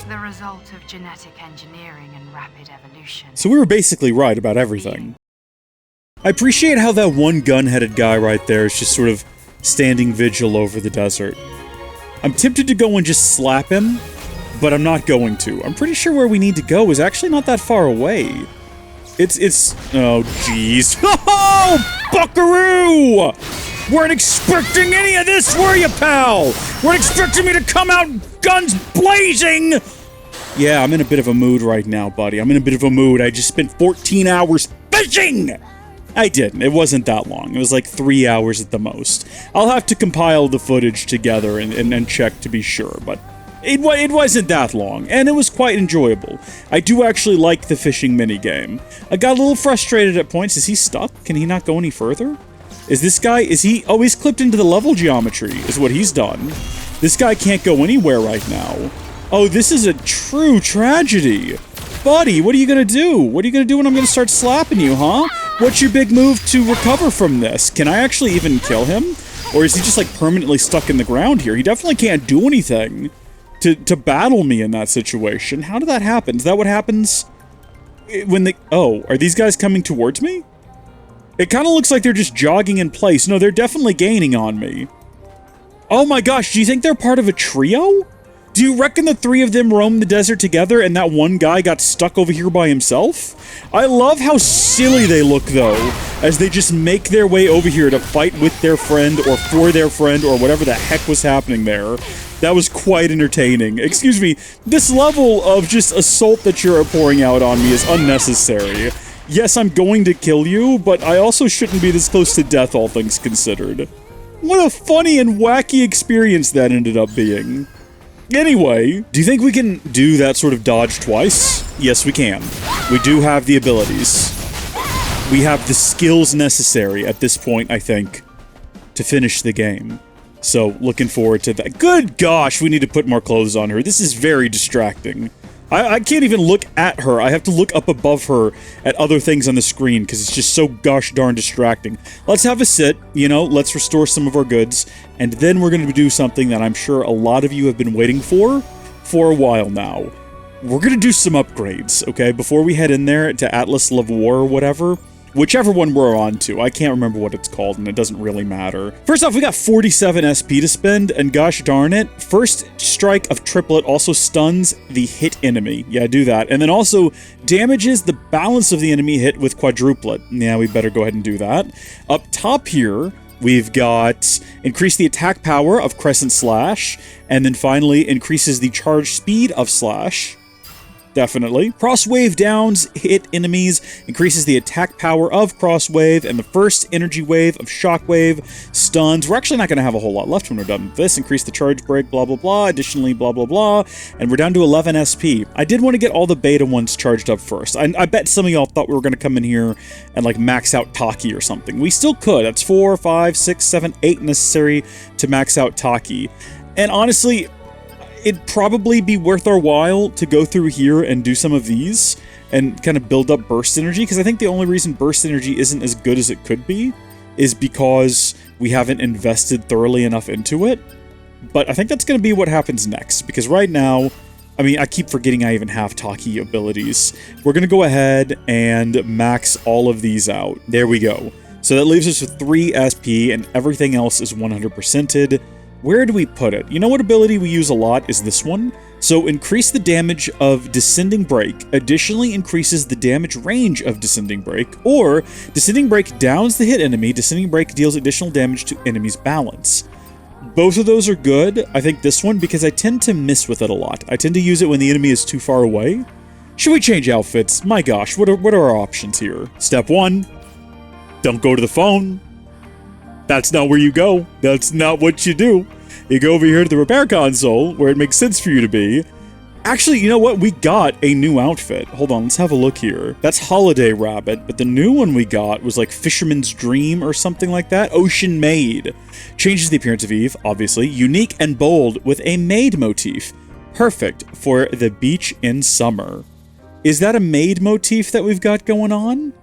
the result of genetic engineering and rapid evolution. So we were basically right about everything. I appreciate how that one gun-headed guy right there is just sort of standing vigil over the desert. I'm tempted to go and just slap him, but I'm not going to. I'm pretty sure where we need to go is actually not that far away. Oh, jeez. Oh, buckaroo! Weren't expecting any of this, were you, pal? Weren't expecting me to come out guns blazing! Yeah, I'm in a bit of a mood right now, buddy. I'm in a bit of a mood. I just spent 14 hours fishing! I didn't. It wasn't that long. It was like 3 hours at the most. I'll have to compile the footage together and check to be sure, but it wasn't that long, and it was quite enjoyable. I do actually like the fishing minigame. I got a little frustrated at points. Is he stuck? Can he not go any further? Is this guy, oh, he's clipped into the level geometry, is what he's done. This guy can't go anywhere right now. Oh, this is a true tragedy. Buddy, what are you gonna do? What are you gonna do when I'm gonna start slapping you, huh? What's your big move to recover from this? Can I actually even kill him? Or is he just, like, permanently stuck in the ground here? He definitely can't do anything to battle me in that situation. How did that happen? Is that what happens when oh, are these guys coming towards me? It kind of looks like they're just jogging in place. No, they're definitely gaining on me. Oh my gosh, do you think they're part of a trio? Do you reckon the three of them roamed the desert together and that one guy got stuck over here by himself? I love how silly they look, though, as they just make their way over here to fight with their friend or for their friend or whatever the heck was happening there. That was quite entertaining. Excuse me, this level of just assault that you're pouring out on me is unnecessary. Yes, I'm going to kill you, but I also shouldn't be this close to death, all things considered. What a funny and wacky experience that ended up being. Anyway, do you think we can do that sort of dodge twice? Yes, we can. We do have the abilities. We have the skills necessary at this point, I think, to finish the game. So, looking forward to that. Good gosh, we need to put more clothes on her. This is very distracting. I can't even look at her. I have to look up above her at other things on the screen because it's just so gosh darn distracting. Let's have a sit, you know, let's restore some of our goods, and then we're going to do something that I'm sure a lot of you have been waiting for a while now. We're going to do some upgrades, okay, before we head in there to Abyss Levoire or whatever. Whichever one we're on to. I can't remember what it's called, and it doesn't really matter. First off, we got 47 SP to spend, and gosh darn it, first strike of triplet also stuns the hit enemy. Yeah, do that. And then also damages the balance of the enemy hit with quadruplet. Yeah, we better go ahead and do that. Up top here, we've got increase the attack power of Crescent Slash, and then finally increases the charge speed of Slash. Definitely. Crosswave downs hit enemies, increases the attack power of Crosswave, and the first energy wave of Shockwave stuns. We're actually not going to have a whole lot left when we're done with this. Increase the charge break, blah, blah, blah. Additionally, blah, blah, blah. And we're down to 11 SP. I did want to get all the beta ones charged up first. I bet some of y'all thought we were going to come in here and, like, max out Taki or something. We still could. That's 4, 5, 6, 7, 8 necessary to max out Taki. And honestly, it'd probably be worth our while to go through here and do some of these and kind of build up burst energy, because I think the only reason burst energy isn't as good as it could be is because we haven't invested thoroughly enough into it. But I think that's going to be what happens next, because right now, I mean, I keep forgetting I even have Taki abilities. We're going to go ahead and max all of these out. There we go. So that leaves us with 3 SP, and everything else is 100%ed. Where do we put it? You know what ability we use a lot is this one? So increase the damage of Descending Break, additionally increases the damage range of Descending Break, or Descending Break downs the hit enemy, Descending Break deals additional damage to enemy's balance. Both of those are good. I think this one, because I tend to miss with it a lot. I tend to use it when the enemy is too far away. Should we change outfits? My gosh, what are our options here? Step 1, don't go to the phone. That's not where you go. That's not what you do. You go over here to the repair console, where it makes sense for you to be. Actually, you know what? We got a new outfit. Hold on, let's have a look here. That's Holiday Rabbit, but the new one we got was like Fisherman's Dream or something like that. Ocean Maid. Changes the appearance of Eve, obviously. Unique and bold with a maid motif. Perfect for the beach in summer. Is that a maid motif that we've got going on?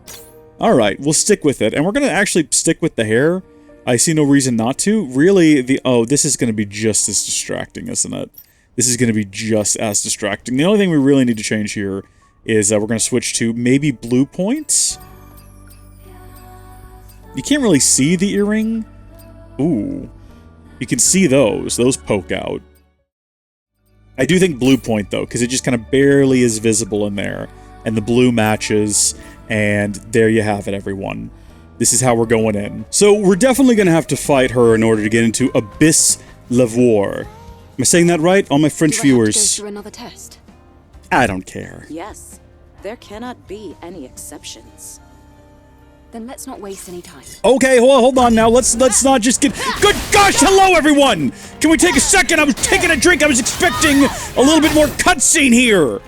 Alright, we'll stick with it. And we're going to actually stick with the hair. I see no reason not to. Really, oh, this is going to be just as distracting, isn't it? this is going to be just as distracting. The only thing we really need to change here is we're going to switch to maybe blue points. You can't really see the earring. Ooh. You can see those. Those poke out. I do think blue point, though, because it just kind of barely is visible in there. And the blue matches, and there you have it, everyone. This is how we're going in. So we're definitely going to have to fight her in order to get into Abyss Levoire. Am I saying that right? All my French viewers. Do I have to go through another test? I don't care. Yes. There cannot be any exceptions. Then let's not waste any time. Okay, hold on now. Let's not just get... Good gosh, hello everyone! Can we take a second? I was taking a drink. I was expecting a little bit more cutscene here.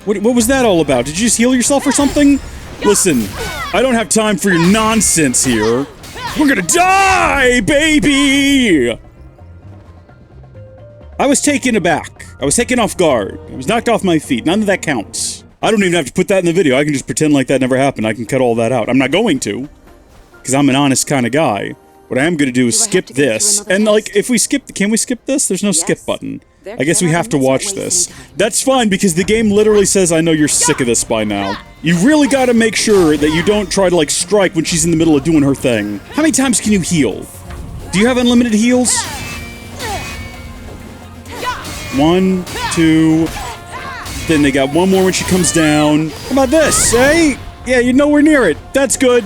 What was that all about? Did you just heal yourself or something? Listen, I don't have time for your nonsense here. We're gonna die, baby! I was taken aback. I was taken off guard. I was knocked off my feet. None of that counts. I don't even have to put that in the video. I can just pretend like that never happened. I can cut all that out. I'm not going to, because I'm an honest kind of guy. What I am going to do is skip this. And, like, if we skip... Can we skip this? There's no skip button. I guess we have to watch this. That's fine, because the game literally says, I know you're sick of this by now. You really got to make sure that you don't try to, like, strike when she's in the middle of doing her thing. How many times can you heal? Do you have unlimited heals? 1, 2... Then they got one more when she comes down. How about this, eh? Yeah, you're nowhere near it. That's good.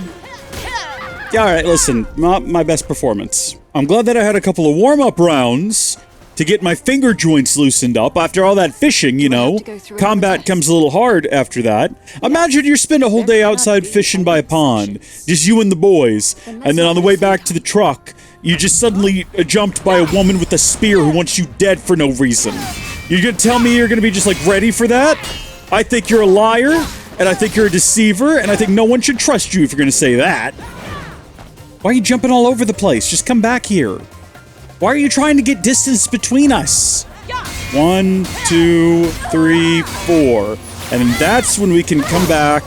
Alright, listen. Not my best performance. I'm glad that I had a couple of warm-up rounds to get my finger joints loosened up after all that fishing, you know. Combat comes a little hard after that. Imagine you spend a whole day outside fishing by a pond. Just you and the boys. And then on the way back to the truck, you just suddenly jumped by a woman with a spear who wants you dead for no reason. You're gonna tell me you're gonna be just, like, ready for that? I think you're a liar, and I think you're a deceiver, and I think no one should trust you if you're gonna say that. Why are you jumping all over the place? Just come back here. Why are you trying to get distance between us? 1, 2, 3, 4. And then that's when we can come back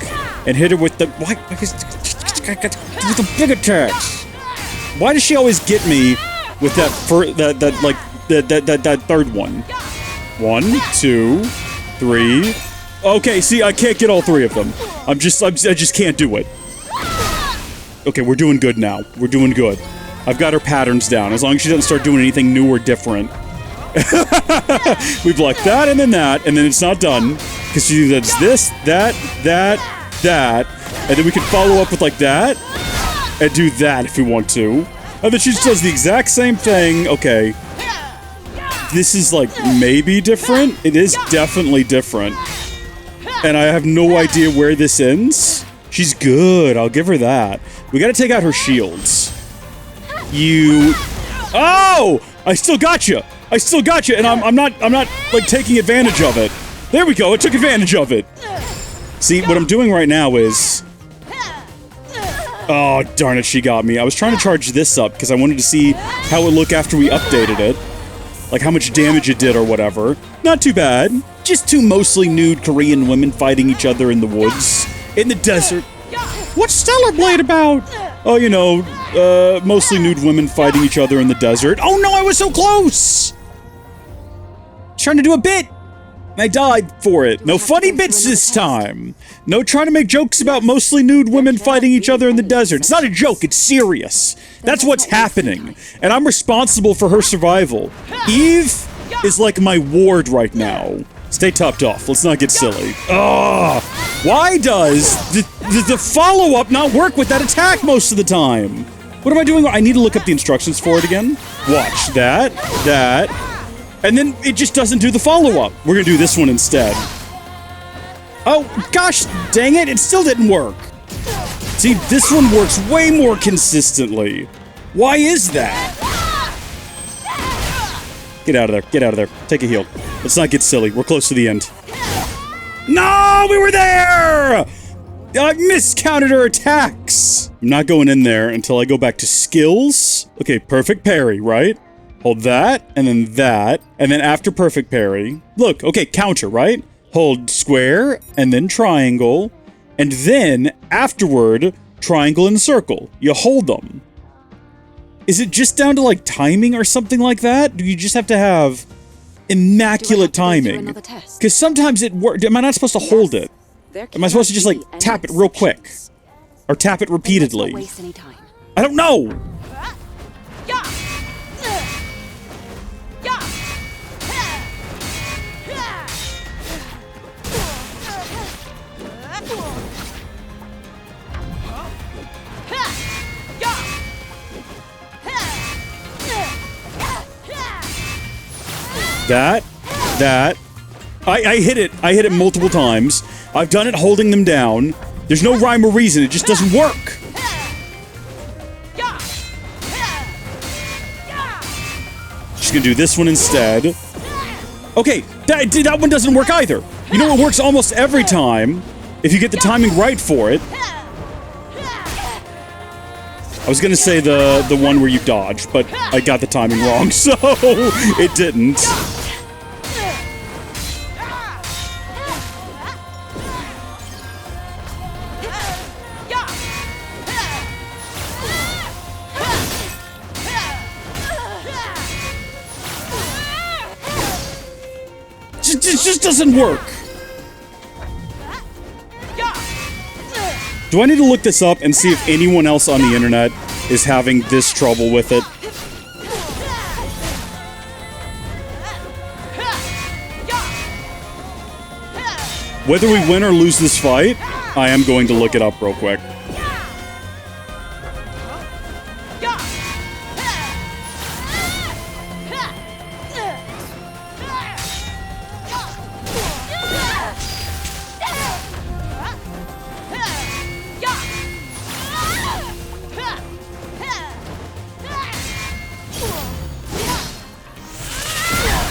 and hit her with the... Why? With the big attacks. Why does she always get me with that third one? 1, 2, 3. Okay, see, I can't get all three of them. I just can't do it. Okay, we're doing good now. We're doing good. I've got her patterns down. As long as she doesn't start doing anything new or different. We block that, and then it's not done. Because she does this, that, and then we can follow up with, like, that. And do that if we want to. And then she just does the exact same thing. Okay. This is, like, maybe different. It is definitely different. And I have no idea where this ends. She's good. I'll give her that. We gotta take out her shields. Oh! I still got you. I still got you, and I'm not, like, taking advantage of it. There we go. I took advantage of it. See, what I'm doing right now is... Oh, darn it, she got me. I was trying to charge this up, because I wanted to see how it would look after we updated it. Like, how much damage it did or whatever. Not too bad. Just two mostly nude Korean women fighting each other in the woods. In the desert. What's Stellar Blade about? Oh, you know, mostly nude women fighting each other in the desert. Oh no, I was so close! Trying to do a bit. I died for it. No funny bits this time. No trying to make jokes about mostly nude women fighting each other in the desert. It's not a joke, it's serious. That's what's happening. And I'm responsible for her survival. Eve is like my ward right now. Stay topped off. Let's not get silly. Ugh! Why does the follow-up not work with that attack most of the time? What am I doing? I need to look up the instructions for it again. Watch. That. And then it just doesn't do the follow-up. We're gonna do this one instead. Oh, gosh dang it, it still didn't work. See, this one works way more consistently. Why is that? Get out of there, get out of there. Take a heal. Let's not get silly, we're close to the end. No, we were there! I miscounted her attacks. I'm not going in there until I go back to skills. Okay, perfect parry, right? Hold that, and then after perfect parry. Look, okay, counter, right? Hold square, and then triangle, and then, afterward, triangle and circle. You hold them. Is it just down to, like, timing or something like that? Do you just have to have immaculate timing? Because sometimes it works. Am I not supposed to hold it? Am I supposed to just, like, tap it real quick? Or tap it repeatedly? I don't know! That. I hit it. I hit it multiple times. I've done it holding them down. There's no rhyme or reason. It just doesn't work. Just gonna do this one instead. Okay, that one doesn't work either. You know, it works almost every time if you get the timing right for it. I was gonna say the one where you dodge, but I got the timing wrong, so it didn't. It just doesn't work. Do I need to look this up and see if anyone else on the internet is having this trouble with it? Whether we win or lose this fight, I am going to look it up real quick.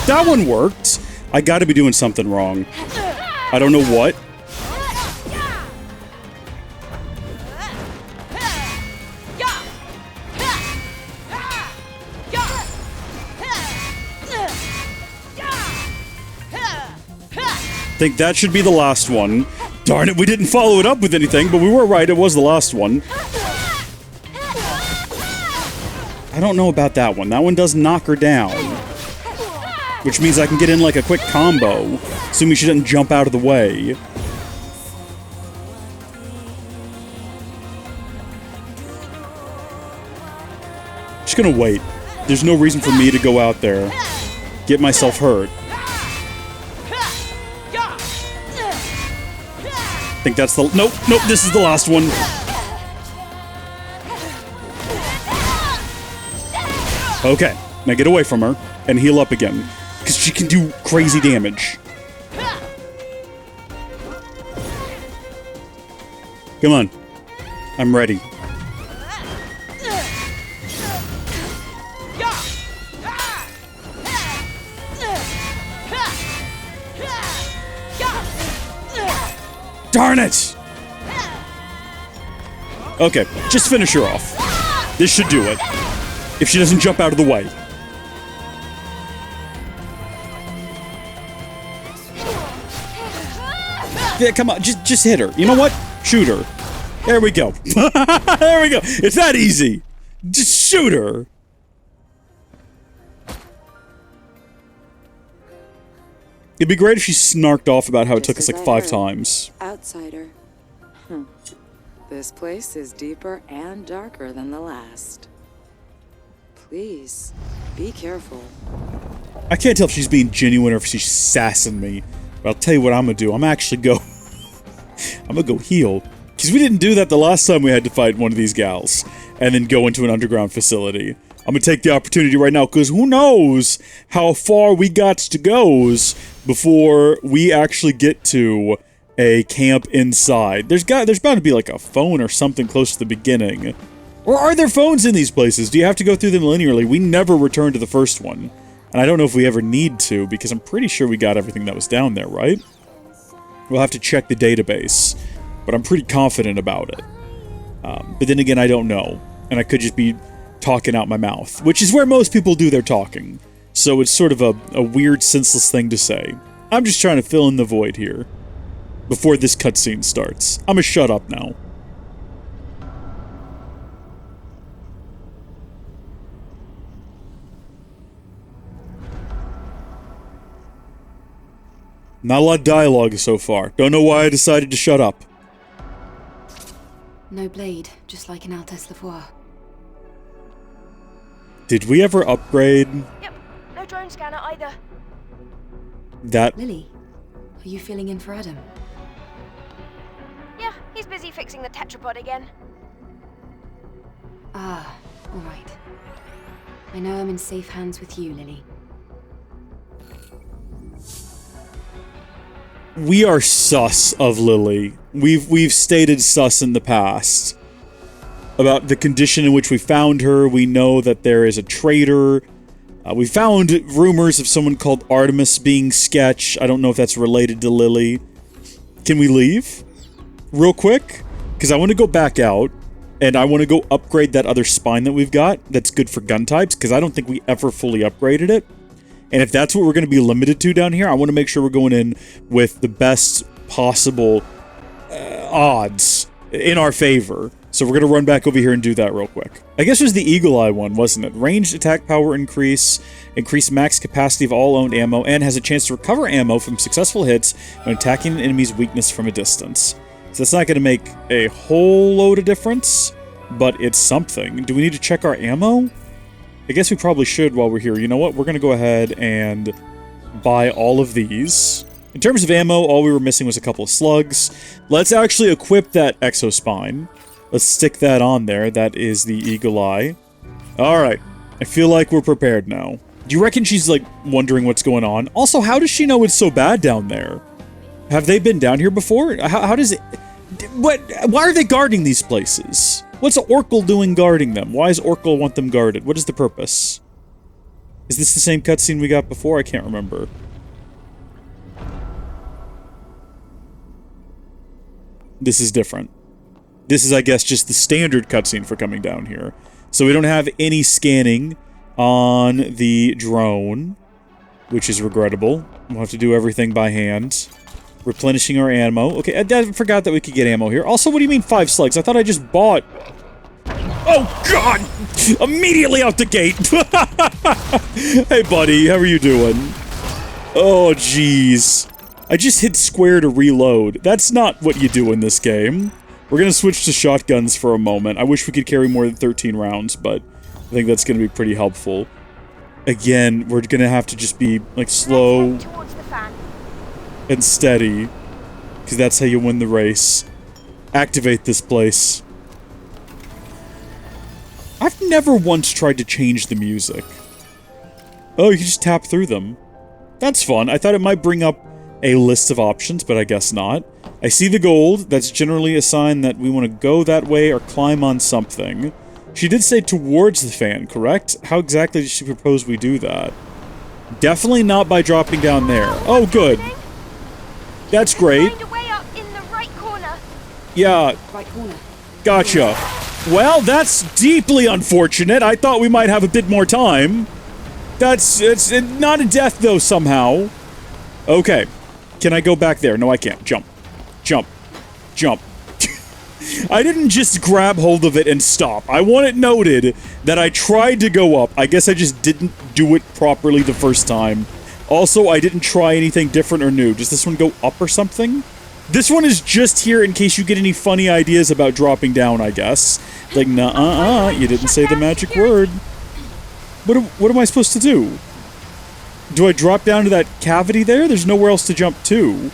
That one worked. I gotta be doing something wrong. I don't know what. I think that should be the last one. Darn it, we didn't follow it up with anything, but we were right, it was the last one. I don't know about that one. That one does knock her down. Which means I can get in like a quick combo, assuming she doesn't jump out of the way. Just gonna wait. There's no reason for me to go out there, get myself hurt. I think that's the... Nope, this is the last one. Okay, now get away from her and heal up again. Because she can do crazy damage. Come on. I'm ready. Darn it! Okay, just finish her off. This should do it. If she doesn't jump out of the way. Yeah, come on, just hit her. You know what? Shoot her. There we go. There we go. It's that easy. Just shoot her. It'd be great if she snarked off about how it took us like 5 times. Outsider. This place is deeper and darker than the last. Please, be careful. I can't tell if she's being genuine or if she's sassing me. But I'll tell you what I'm gonna do. I'm actually go... I'm gonna go heal. Because we didn't do that the last time we had to fight one of these gals. And then go into an underground facility. I'm gonna take the opportunity right now, because who knows how far we got to goes before we actually get to a camp inside. There's bound to be like a phone or something close to the beginning. Or are there phones in these places? Do you have to go through them linearly? We never returned to the first one. And I don't know if we ever need to, because I'm pretty sure we got everything that was down there, right? We'll have to check the database, but I'm pretty confident about it. But then again, I don't know. And I could just be talking out my mouth, which is where most people do their talking. So it's sort of a weird, senseless thing to say. I'm just trying to fill in the void here before this cutscene starts. I'm gonna shut up now. Not a lot of dialogue so far. Don't know why I decided to shut up. No blade, just like an Abyss Levoire. Did we ever upgrade Yep, no drone scanner either. that? Lily, are you filling in for Adam? Yeah, he's busy fixing the tetrapod again. Ah, alright. I know I'm in safe hands with you, Lily. We are sus of Lily. We've stated sus in the past about the condition in which we found her. We know that there is a traitor. We found rumors of someone called Artemis being sketch. I don't know if that's related to Lily. Can we leave real quick? Because I want to go back out and I want to go upgrade that other spine that we've got that's good for gun types, because I don't think we ever fully upgraded it. And if that's what we're going to be limited to down here, I want to make sure we're going in with the best possible odds in our favor. So we're going to run back over here and do that real quick. I guess it was the Eagle Eye one, wasn't it? Ranged attack power increase max capacity of all owned ammo, and has a chance to recover ammo from successful hits when attacking an enemy's weakness from a distance. So that's not going to make a whole load of difference, but it's something. Do we need to check our ammo? I guess we probably should while we're here. You know what? We're going to go ahead and buy all of these. In terms of ammo, all we were missing was a couple of slugs. Let's actually equip that exospine. Let's stick that on there. That is the Eagle Eye. Alright. I feel like we're prepared now. Do you reckon she's, like, wondering what's going on? Also, how does she know it's so bad down there? Have they been down here before? How does it... Why are they guarding these places? What's Orcal doing guarding them? Why does Orcal want them guarded? What is the purpose? Is this the same cutscene we got before? I can't remember. This is different. This is, I guess, just the standard cutscene for coming down here. So we don't have any scanning on the drone, which is regrettable. We'll have to do everything by hand. Replenishing our ammo. Okay, I forgot that we could get ammo here. Also, what do you mean 5 slugs? I thought I just bought... Oh, God! Immediately out the gate! Hey, buddy, how are you doing? Oh, jeez. I just hit square to reload. That's not what you do in this game. We're gonna switch to shotguns for a moment. I wish we could carry more than 13 rounds, but I think that's gonna be pretty helpful. Again, we're gonna have to just be, like, slow... Towards the fan. and steady, because that's how you win the race. Activate this place. I've never once tried to change the music. Oh, you can just tap through them. That's fun. I thought it might bring up a list of options, but I guess not. I see the gold. That's generally a sign that we want to go that way or climb on something. She did say towards the fan, correct? How exactly did she propose we do that? Definitely not by dropping down there. Oh, good. That's great. Find a way up in the right corner. Yeah. Right corner. Gotcha. Well, that's deeply unfortunate. I thought we might have a bit more time. It's not a death, though, somehow. Okay. Can I go back there? No, I can't. Jump. Jump. Jump. I didn't just grab hold of it and stop. I want it noted that I tried to go up. I guess I just didn't do it properly the first time. Also, I didn't try anything different or new. Does this one go up or something? This one is just here in case you get any funny ideas about dropping down, I guess. Like, nuh-uh-uh, you didn't say the magic word. What am I supposed to do? Do I drop down to that cavity there? There's nowhere else to jump to.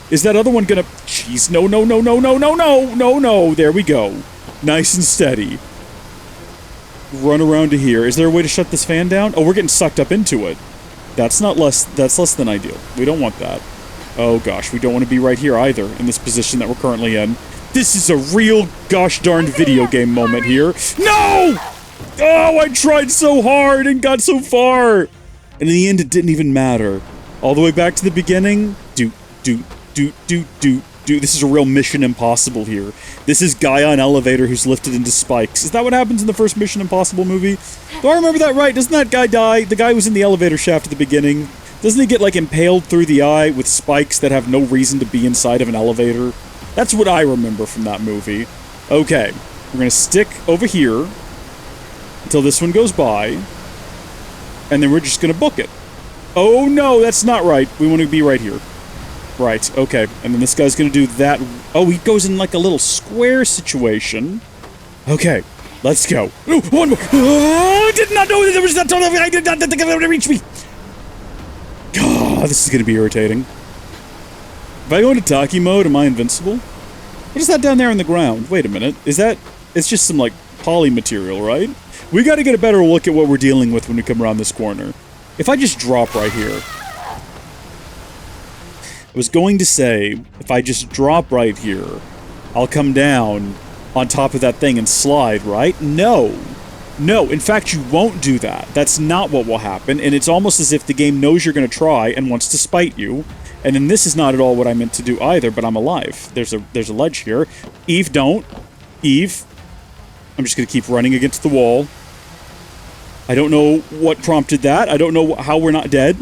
Is that other one gonna... Jeez, no, no, no, no, no, no, no, no, no. There we go. Nice and steady. Run around to here. Is there a way to shut this fan down? Oh, we're getting sucked up into it. That's less than ideal. We don't want that. Oh gosh, we don't want to be right here either, in this position that we're currently in. This is a real gosh darn video game moment here. No! Oh, I tried so hard and got so far! And in the end, it didn't even matter. All the way back to the beginning. Doot. This is a real Mission Impossible here. This is guy on elevator who's lifted into spikes. Is that what happens in the first Mission Impossible movie? Do I remember that right? Doesn't that guy die? The guy who was in the elevator shaft at the beginning. Doesn't he get, like, impaled through the eye with spikes that have no reason to be inside of an elevator? That's what I remember from that movie. Okay. We're gonna stick over here until this one goes by. And then we're just gonna book it. Oh no, that's not right. We want to be right here. Right, okay. And then this guy's gonna do that. Oh, he goes in like a little square situation. Okay, let's go. Oh, one more. Oh, I did not know that there was that tunnel. I did not think it would reach me. God, this is gonna be irritating. If I go into Taki mode, am I invincible? What is that down there on the ground? Wait a minute. Is that... It's just some, like, poly material, right? We gotta get a better look at what we're dealing with when we come around this corner. If I just drop right here... I was going to say, if I just drop right here, I'll come down on top of that thing and slide, right? No. No, in fact, you won't do that. That's not what will happen, and it's almost as if the game knows you're gonna try and wants to spite you. And then this is not at all what I meant to do either, but I'm alive. There's a ledge here. Eve, don't. Eve. I'm just gonna keep running against the wall. I don't know what prompted that. I don't know how we're not dead.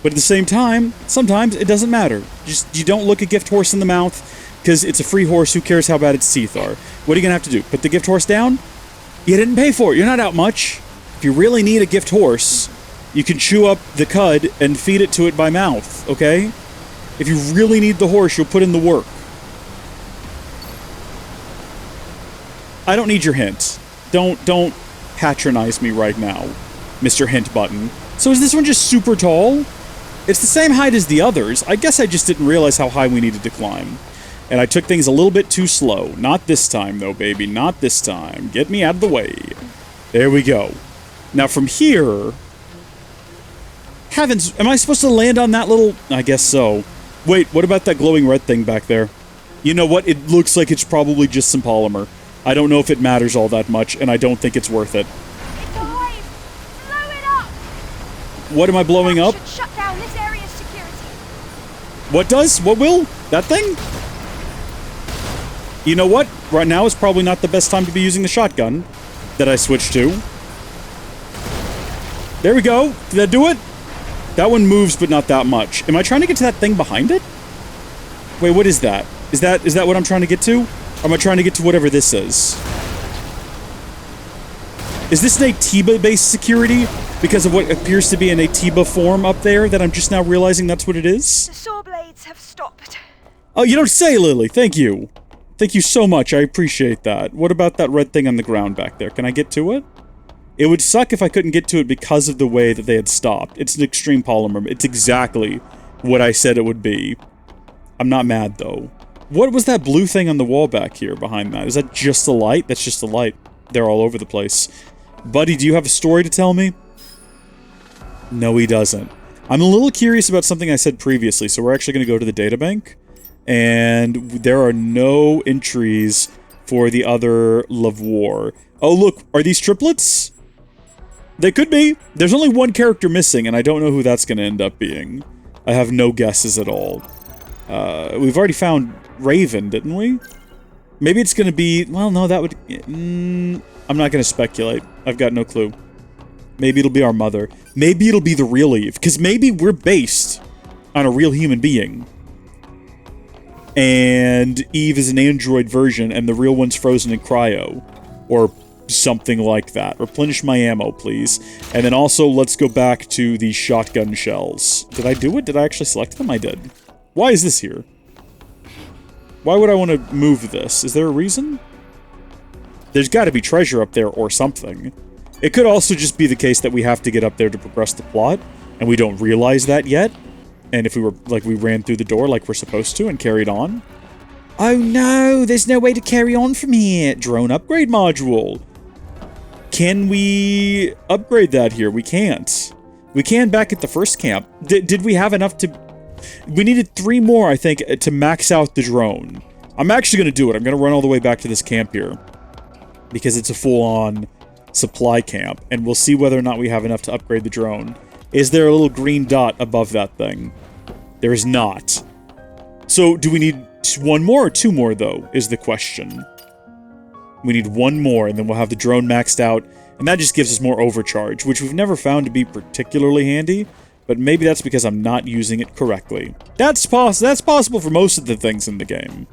But at the same time, sometimes it doesn't matter. Just, you don't look a gift horse in the mouth, because it's a free horse, who cares how bad its teeth are. What are you gonna have to do? Put the gift horse down? You didn't pay for it. You're not out much. If you really need a gift horse, you can chew up the cud and feed it to it by mouth, okay? If you really need the horse, you'll put in the work. I don't need your hint. Don't patronize me right now, Mr. Hint Button. So is this one just super tall? It's the same height as the others. I guess I just didn't realize how high we needed to climb. And I took things a little bit too slow. Not this time, though, baby. Not this time. Get me out of the way. There we go. Now, from here... Heavens, am I supposed to land on that little... I guess so. Wait, what about that glowing red thing back there? You know what? It looks like it's probably just some polymer. I don't know if it matters all that much, and I don't think it's worth it. It's alive! Blow it up! What am I blowing up? Should shut down this area's security. What does? What will? That thing? You know what? Right now is probably not the best time to be using the shotgun that I switched to. There we go. Did that do it? That one moves, but not that much. Am I trying to get to that thing behind it? Wait, what is that? Is that what I'm trying to get to? Or am I trying to get to whatever this is? Is this an Atiba-based security? Because of what appears to be an Atiba form up there that I'm just now realizing that's what it is? The saw blades have stopped. Oh, you don't say, Lily. Thank you. Thank you so much. I appreciate that. What about that red thing on the ground back there? Can I get to it? It would suck if I couldn't get to it because of the way that they had stopped. It's an extreme polymer. It's exactly what I said it would be. I'm not mad, though. What was that blue thing on the wall back here behind that? Is that just the light? That's just the light. They're all over the place. Buddy, do you have a story to tell me? No, he doesn't. I'm a little curious about something I said previously, so we're actually going to go to the databank. And there are no entries for the other Lavoire. Oh, look, are these triplets? They could be. There's only one character missing, and I don't know who that's going to end up being. I have no guesses at all. We've already found Raven, didn't we? Maybe it's going to be... Well, no, that would... I'm not going to speculate. I've got no clue. Maybe it'll be our mother. Maybe it'll be the real Eve, because maybe we're based on a real human being. And Eve is an android version, and the real one's frozen in cryo. Or something like that. Replenish my ammo, please. And then also, let's go back to the shotgun shells. Did I do it? Did I actually select them? I did. Why is this here? Why would I want to move this? Is there a reason? There's got to be treasure up there or something. It could also just be the case that we have to get up there to progress the plot, and we don't realize that yet. And if we were, like, we ran through the door like we're supposed to and carried on. Oh no, there's no way to carry on from here. Drone upgrade module. Can we upgrade that here? We can't. We can back at the first camp. Did we have enough to... We needed 3 more, I think, to max out the drone. I'm actually going to do it. I'm going to run all the way back to this camp here. Because it's a full-on supply camp. And we'll see whether or not we have enough to upgrade the drone. Is there a little green dot above that thing? There is not. So, do we need 1 more or 2 more, though, is the question. We need 1 more, and then we'll have the drone maxed out. And that just gives us more overcharge, which we've never found to be particularly handy. But maybe that's because I'm not using it correctly. That's possible for most of the things in the game.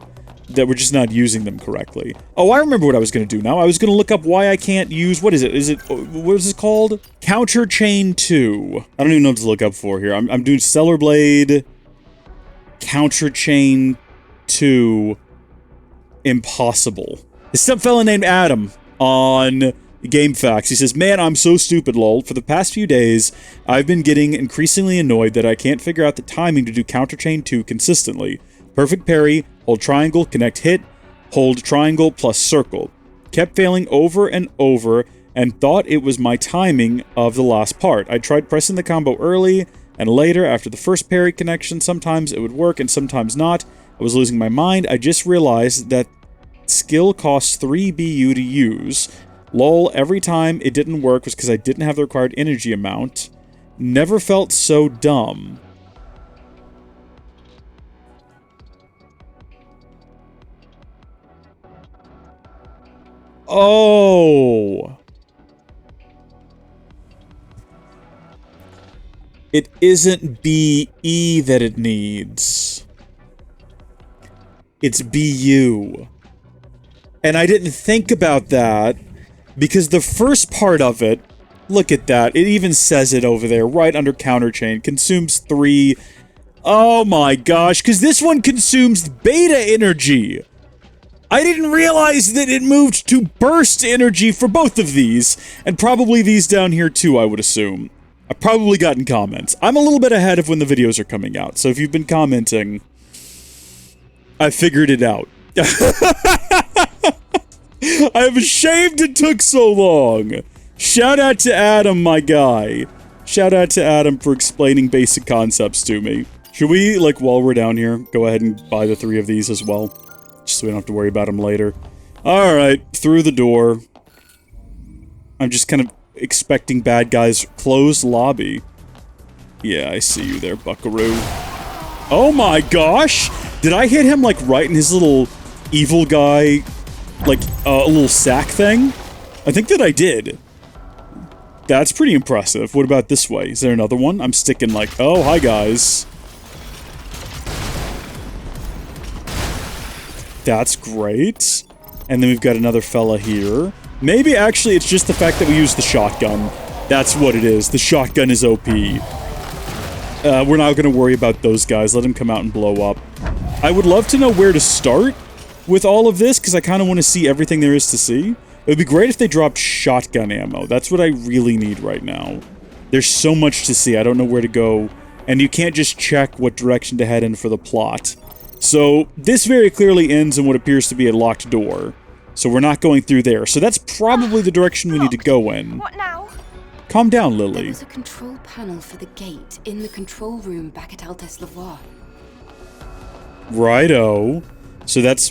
That we're just not using them correctly. Oh, I remember what I was going to do now. I was going to look up why I can't use... What is it? What is it called? Counter Chain 2. I don't even know what to look up for here. I'm doing Stellar Blade. counter chain to impossible. There's some fella named Adam on GameFAQs. He says, man, I'm so stupid, lol. For the past few days, I've been getting increasingly annoyed that I can't figure out the timing to do counter chain 2 consistently. Perfect parry, hold triangle, connect hit, hold triangle plus circle. Kept failing over and over and thought it was my timing of the last part. I tried pressing the combo early and later after the first parry connection. Sometimes it would work and sometimes not. I was losing my mind. I just realized that skill costs 3 BU to use. Lol, every time it didn't work was because I didn't have the required energy amount. Never felt so dumb. Oh. It isn't BE that it needs. It's BU. And I didn't think about that because the first part of it, look at that, it even says it over there, right under counter chain, consumes 3. Oh my gosh, because this one consumes beta energy. I didn't realize that it moved to burst energy for both of these, and probably these down here too, I would assume. I've probably gotten comments. I'm a little bit ahead of when the videos are coming out, so if you've been commenting, I figured it out. I'm ashamed it took so long. Shout out to Adam, my guy. Shout out to Adam for explaining basic concepts to me. Should we, like, while we're down here, go ahead and buy the 3 of these as well? Just so we don't have to worry about them later. Alright, through the door. I'm just kind of expecting bad guys. Closed lobby. Yeah, I see you there, buckaroo. Oh my gosh! Did I hit him, like, right in his little evil guy, like, a little sack thing? I think that I did. That's pretty impressive. What about this way? Is there another one? I'm sticking like, oh, hi guys. That's great. And then we've got another fella here. Maybe actually it's just the fact that we use the shotgun. That's what it is. The shotgun is OP. We're not going to worry about those guys. Let them come out and blow up. I would love to know where to start with all of this, because I kind of want to see everything there is to see. It would be great if they dropped shotgun ammo. That's what I really need right now. There's so much to see. I don't know where to go. And you can't just check what direction to head in for the plot. So, this very clearly ends in what appears to be a locked door. So we're not going through there. So that's probably the direction we need to go in. What now? Calm down, Lily. There was a control panel for the gate in the control room back at Abyss Levoire. Righto. So that's...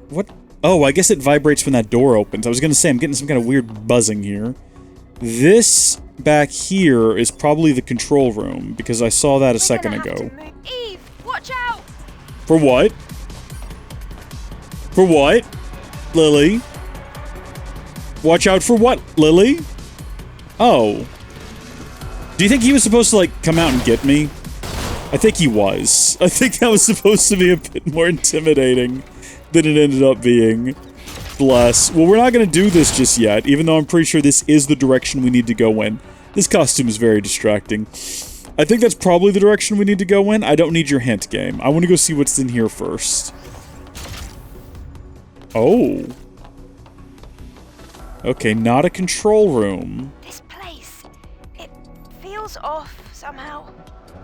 What? Oh, I guess it vibrates when that door opens. I was gonna say, I'm getting some kind of weird buzzing here. This back here is probably the control room, because I saw that a second ago. Eve, watch out! For what? For what? Lily? Watch out for what, Lily? Oh. Do you think he was supposed to, like, come out and get me? I think he was. I think that was supposed to be a bit more intimidating than it ended up being. Bless. Well, we're not going to do this just yet, even though I'm pretty sure this is the direction we need to go in. This costume is very distracting. I think that's probably the direction we need to go in. I don't need your hint, game. I want to go see what's in here first. Oh. Okay, not a control room. This place, it feels off somehow.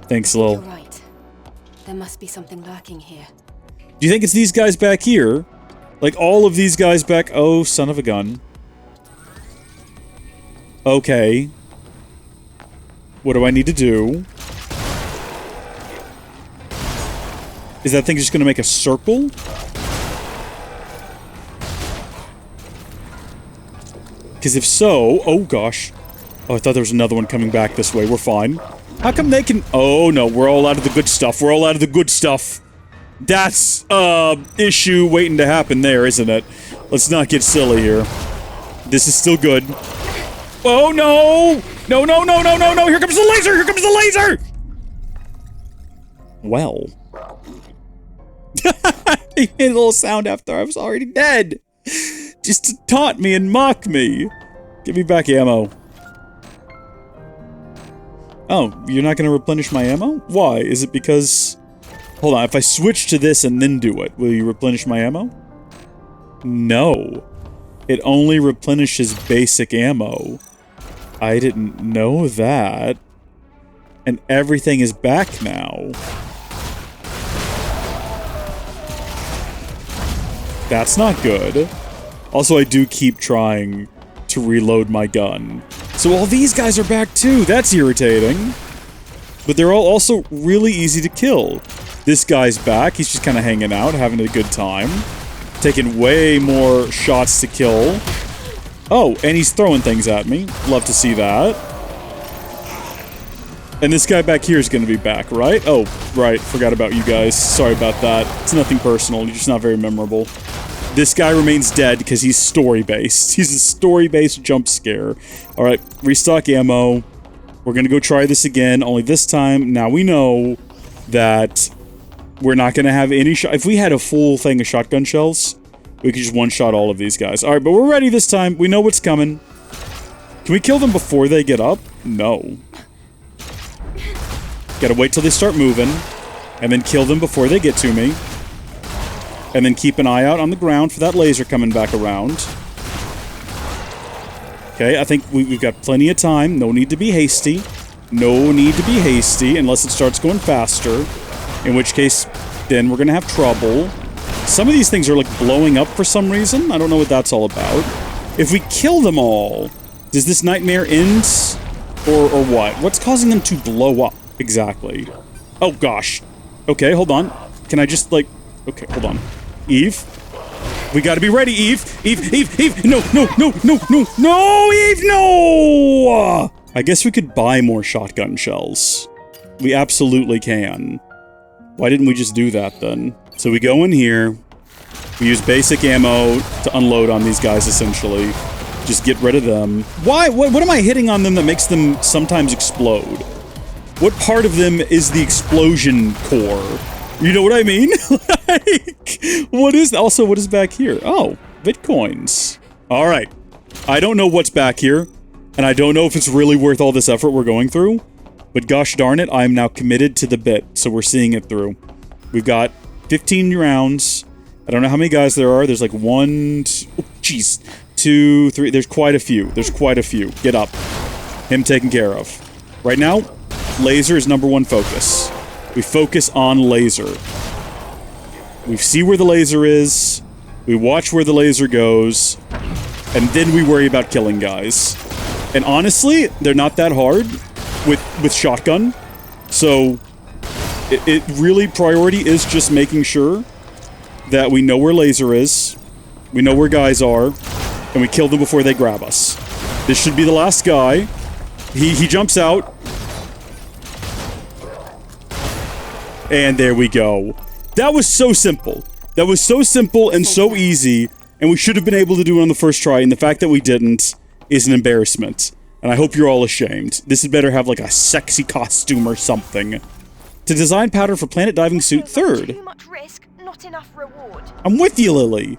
Thanks, Lil. You're right. There must be something lurking here. Do you think it's these guys back here? Like, all of these guys back... Oh, son of a gun. Okay. What do I need to do? Is that thing just gonna make a circle? Because if so... Oh, gosh. Oh, I thought there was another one coming back this way. We're fine. How come they can... Oh, no. We're all out of the good stuff. We're all out of the good stuff. That's, issue waiting to happen there, isn't it? Let's not get silly here. This is still good. Oh, no! No, no, no, no, no, no! Here comes the laser! Here comes the laser! Well. He made a little sound after I was already dead. Just to taunt me and mock me. Give me back ammo. Oh, you're not gonna replenish my ammo? Why? Is it because Hold on, if I switch to this and then do it, will you replenish my ammo? No. It only replenishes basic ammo. I didn't know that. And everything is back now. That's not good. Also, I do keep trying to reload my gun. So all these guys are back too. That's irritating. But they're all also really easy to kill. This guy's back. He's just kind of hanging out, having a good time. Taking way more shots to kill. Oh, and he's throwing things at me. Love to see that. And this guy back here is going to be back, right? Oh, right. Forgot about you guys. Sorry about that. It's nothing personal. You're just not very memorable. This guy remains dead because he's story-based. He's a story-based jump scare. Alright, restock ammo. We're going to go try this again, only this time, now we know that we're not going to have any shot. If we had a full thing of shotgun shells, we could just one-shot all of these guys. Alright, but we're ready this time. We know what's coming. Can we kill them before they get up? No. Gotta wait till they start moving, and then kill them before they get to me. And then keep an eye out on the ground for that laser coming back around. Okay, I think we've got plenty of time. No need to be hasty. No need to be hasty unless it starts going faster. In which case, then we're gonna have trouble. Some of these things are like blowing up for some reason. I don't know what that's all about. If we kill them all, does this nightmare end? Or what? What's causing them to blow up exactly? Oh gosh. Okay, hold on. Can I just like... Okay, hold on. Eve? We gotta be ready, Eve! Eve! No! No, Eve, no! I guess we could buy more shotgun shells. We absolutely can. Why didn't we just do that, then? So we go in here. We use basic ammo to unload on these guys, essentially. Just get rid of them. Why? What am I hitting on them that makes them sometimes explode? What part of them is the explosion core? You know what I mean? Like, what is back here? Oh, Bitcoins. Alright. I don't know what's back here, and I don't know if it's really worth all this effort we're going through, but gosh darn it, I am now committed to the bit, so we're seeing it through. We've got 15 rounds. I don't know how many guys there are. There's like 1, 2, 3. There's quite a few. Get up. Him taken care of. Right now, laser is #1 focus. We focus on laser. We see where the laser is, we watch where the laser goes, and then we worry about killing guys. And honestly, they're not that hard with shotgun, so it really, priority is just making sure that we know where laser is, we know where guys are, and we kill them before they grab us. This should be the last guy. He jumps out. And there we go. That was so simple. That was so simple and so easy, and we should have been able to do it on the first try, and the fact that we didn't is an embarrassment. And I hope you're all ashamed. This had better have like a sexy costume or something. To design pattern for planet diving suit 3rd. Too much risk, not enough reward. I'm with you, Lily.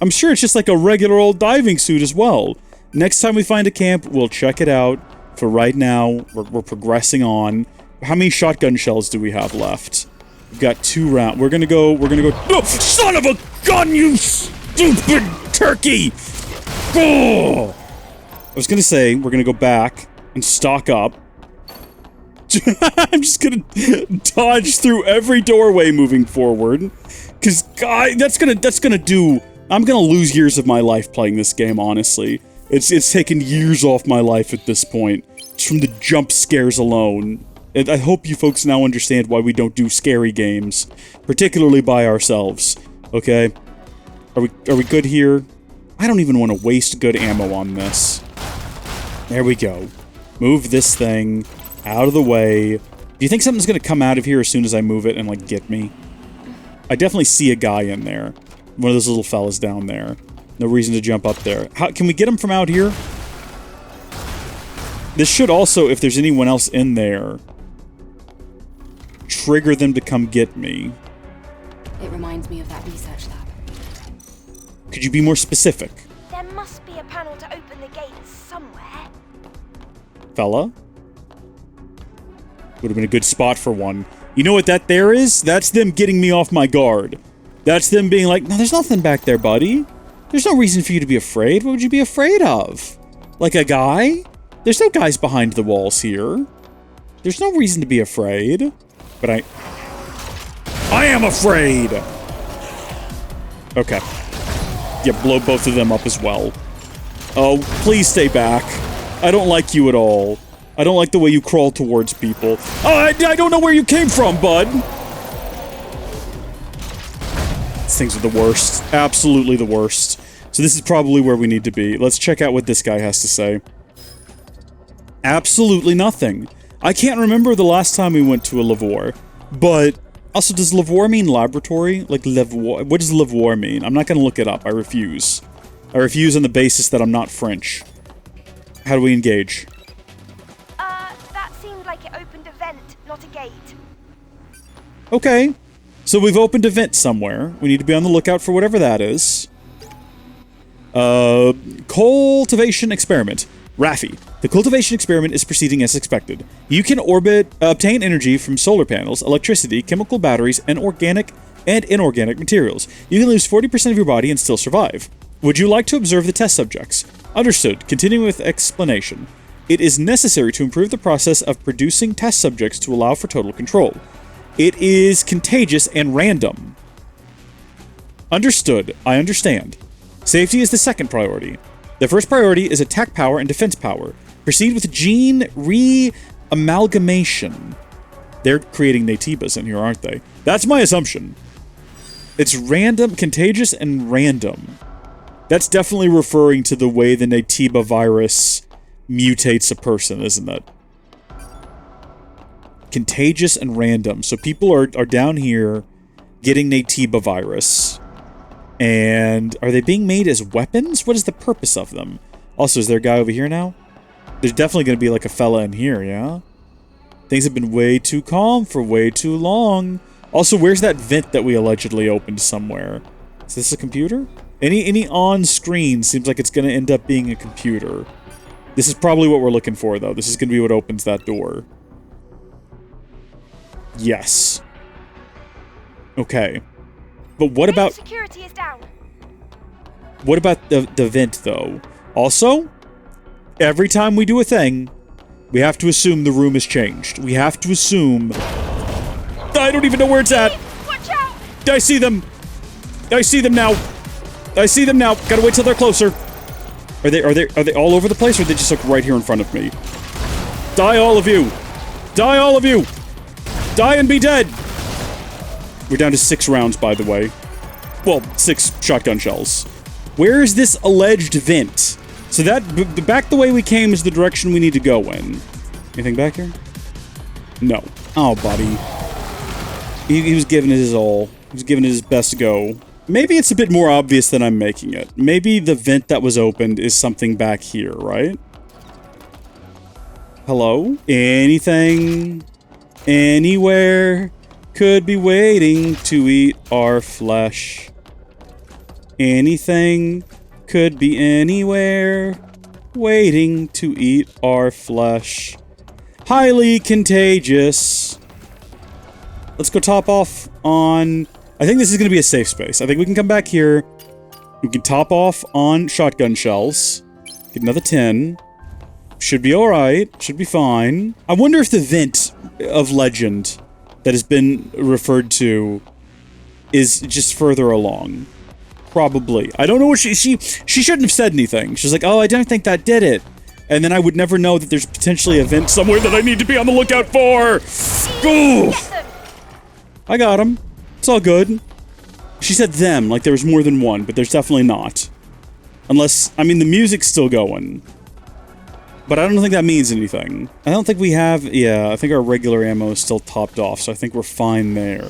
I'm sure it's just like a regular old diving suit as well. Next time we find a camp, we'll check it out. For right now, we're progressing on. How many shotgun shells do we have left? We've got 2 rounds. We're gonna go... Oh, son of a gun, you stupid turkey! Oh! I was gonna say, we're gonna go back and stock up. I'm just gonna dodge through every doorway moving forward. Cause, God, that's gonna do... I'm gonna lose years of my life playing this game, honestly. It's taken years off my life at this point. Just from the jump scares alone. And I hope you folks now understand why we don't do scary games, particularly by ourselves. Okay? Are we good here? I don't even want to waste good ammo on this. There we go. Move this thing out of the way. Do you think something's gonna come out of here as soon as I move it and, like, get me? I definitely see a guy in there. One of those little fellas down there. No reason to jump up there. How can we get him from out here? This should also, if there's anyone else in there, trigger them to come get me. It reminds me of that research lab. Could you be more specific? There must be a panel to open the gates somewhere. Fella? Would have been a good spot for one. You know what that there is? That's them getting me off my guard. That's them being like, no, there's nothing back there, buddy. There's no reason for you to be afraid. What would you be afraid of? Like a guy? There's no guys behind the walls here. There's no reason to be afraid. But I am afraid! Okay. Yeah, blow both of them up as well. Oh, please stay back. I don't like you at all. I don't like the way you crawl towards people. Oh, I don't know where you came from, bud! These things are the worst. Absolutely the worst. So this is probably where we need to be. Let's check out what this guy has to say. Absolutely nothing. I can't remember the last time we went to a Lavoire. But, also, does Lavoire mean laboratory? Like, Lavoire? What does Lavoire mean? I'm not gonna look it up. I refuse. I refuse on the basis that I'm not French. How do we engage? That seemed like it opened a vent, not a gate. Okay. So we've opened a vent somewhere. We need to be on the lookout for whatever that is. Cultivation experiment. Raffi. The cultivation experiment is proceeding as expected. You can obtain energy from solar panels, electricity, chemical batteries, and organic and inorganic materials. You can lose 40% of your body and still survive. Would you like to observe the test subjects? Understood. Continuing with explanation. It is necessary to improve the process of producing test subjects to allow for total control. It is contagious and random. Understood. I understand. Safety is the second priority. The first priority is attack power and defense power. Proceed with gene re-amalgamation. They're creating Natibas in here, aren't they? That's my assumption. It's random, contagious, and random. That's definitely referring to the way the Natiba virus mutates a person, isn't it? Contagious and random. So people are down here getting Natiba virus. And are they being made as weapons? What is the purpose of them? Also, is there a guy over here now? There's definitely going to be like a fella in here, yeah? Things have been way too calm for way too long. Also, where's that vent that we allegedly opened somewhere? Is this a computer? Any on-screen seems like it's going to end up being a computer. This is probably what we're looking for, though. This is going to be what opens that door. Yes. Okay. But what about... Security is down. What about the vent, though? Also, every time we do a thing, we have to assume the room has changed. We have to assume... I don't even know where it's at! Watch out! I see them! I see them now! I see them now! Gotta wait till they're closer! Are they all over the place, or are they just like right here in front of me? Die, all of you! Die, all of you! Die and be dead! We're down to 6 rounds, by the way. Well, 6 shotgun shells. Where is this alleged vent? So that, back the way we came is the direction we need to go in. Anything back here? No. Oh, buddy. He was giving it his all. He was giving it his best go. Maybe it's a bit more obvious than I'm making it. Maybe the vent that was opened is something back here, right? Hello? Anything? Anywhere? Could be waiting to eat our flesh. Anything could be anywhere waiting to eat our flesh. Highly contagious. Let's go top off on... I think this is going to be a safe space. I think we can come back here. We can top off on shotgun shells. Get another 10. Should be alright. Should be fine. I wonder if the vent of legend that has been referred to is just further along. Probably. I don't know what she shouldn't have said anything. She's like, oh, I don't think that did it. And then I would never know that there's potentially a vent somewhere that I need to be on the lookout for. Ooh. I got him. It's all good. She said them, like there was more than one, but there's definitely not. Unless, I mean, the music's still going. But I don't think that means anything. I don't think we have... Yeah, I think our regular ammo is still topped off, so I think we're fine there.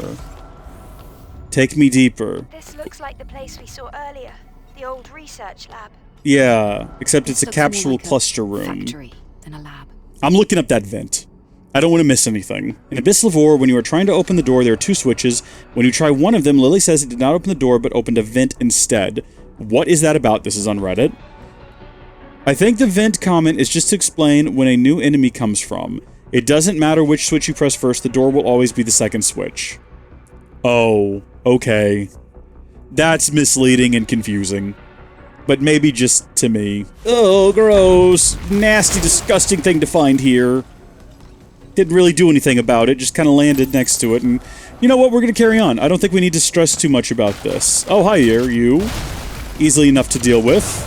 Take me deeper. This looks like the place we saw earlier. The old research lab. Yeah, except it's a Looks more capsule like a cluster room. Factory than a lab. I'm looking up that vent. I don't want to miss anything. In Abyss Levoire, when you are trying to open the door, there are 2 switches. When you try one of them, Lily says it did not open the door, but opened a vent instead. What is that about? This is on Reddit. I think the vent comment is just to explain when a new enemy comes from. It doesn't matter which switch you press first, the door will always be the second switch. Oh, okay. That's misleading and confusing. But maybe just to me. Oh, gross. Nasty, disgusting thing to find here. Didn't really do anything about it, just kind of landed next to it, and you know what, we're gonna carry on. I don't think we need to stress too much about this. Oh, hi there, you. Easily enough to deal with.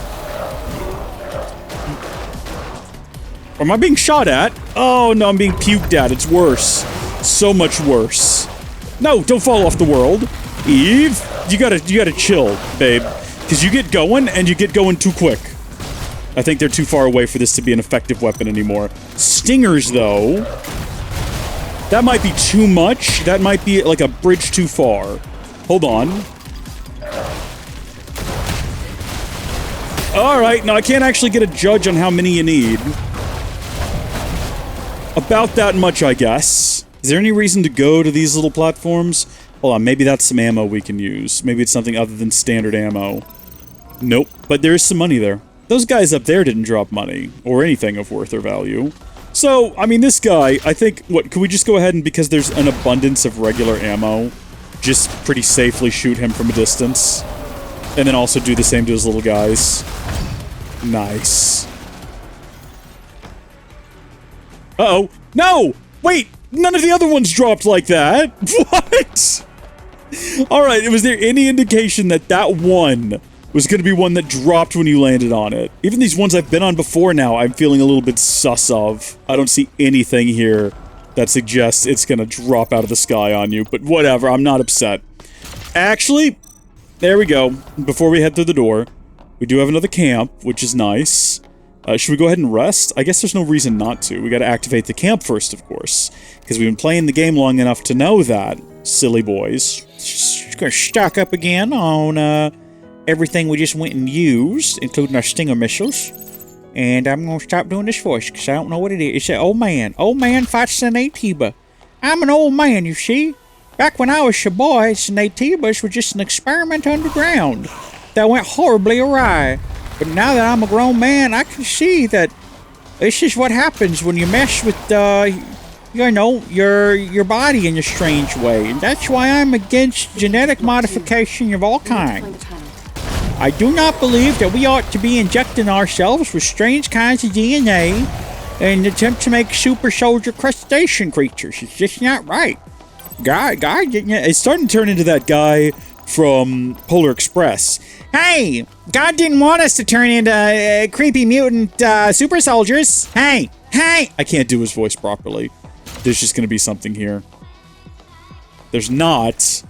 Am I being shot at? Oh, no, I'm being puked at. It's worse. So much worse. No, don't fall off the world. Eve, you gotta chill, babe. Because you get going, and you get going too quick. I think they're too far away for this to be an effective weapon anymore. Stingers, though. That might be too much. That might be like a bridge too far. Hold on. Alright, now I can't actually get a judge on how many you need. About that much, I guess. Is there any reason to go to these little platforms? Hold on, maybe that's some ammo we can use. Maybe it's something other than standard ammo. Nope, but there is some money there. Those guys up there didn't drop money, or anything of worth or value. So, I mean, this guy, I think, what, could we just go ahead and, because there's an abundance of regular ammo, just pretty safely shoot him from a distance? And then also do the same to his little guys. Nice. Uh-oh. No! Wait! None of the other ones dropped like that! What? Alright, was there any indication that that one was going to be one that dropped when you landed on it? Even these ones I've been on before now, I'm feeling a little bit sus of. I don't see anything here that suggests it's going to drop out of the sky on you, but whatever, I'm not upset. Actually, there we go. Before we head through the door, we do have another camp, which is nice. Should we go ahead and rest? I guess there's no reason not to. We gotta activate the camp first, of course, because we've been playing the game long enough to know that, silly boys. Just gonna stock up again on, everything we just went and used, including our Stinger missiles. And I'm gonna stop doing this voice, because I don't know what it is. It's an old man. Old man fights the Natiba. I'm an old man, you see. Back when I was a boy, the Natibas were just an experiment underground that went horribly awry. But now that I'm a grown man, I can see that this is what happens when you mess with, you know, your body in a strange way. And that's why I'm against genetic modification of all kinds. I do not believe that we ought to be injecting ourselves with strange kinds of DNA in an attempt to make super soldier crustacean creatures. It's just not right. God, it's starting to turn into that guy from Polar Express. Hey, God didn't want us to turn into creepy mutant super soldiers. Hey. I can't do his voice properly. There's just gonna be something here. There's not.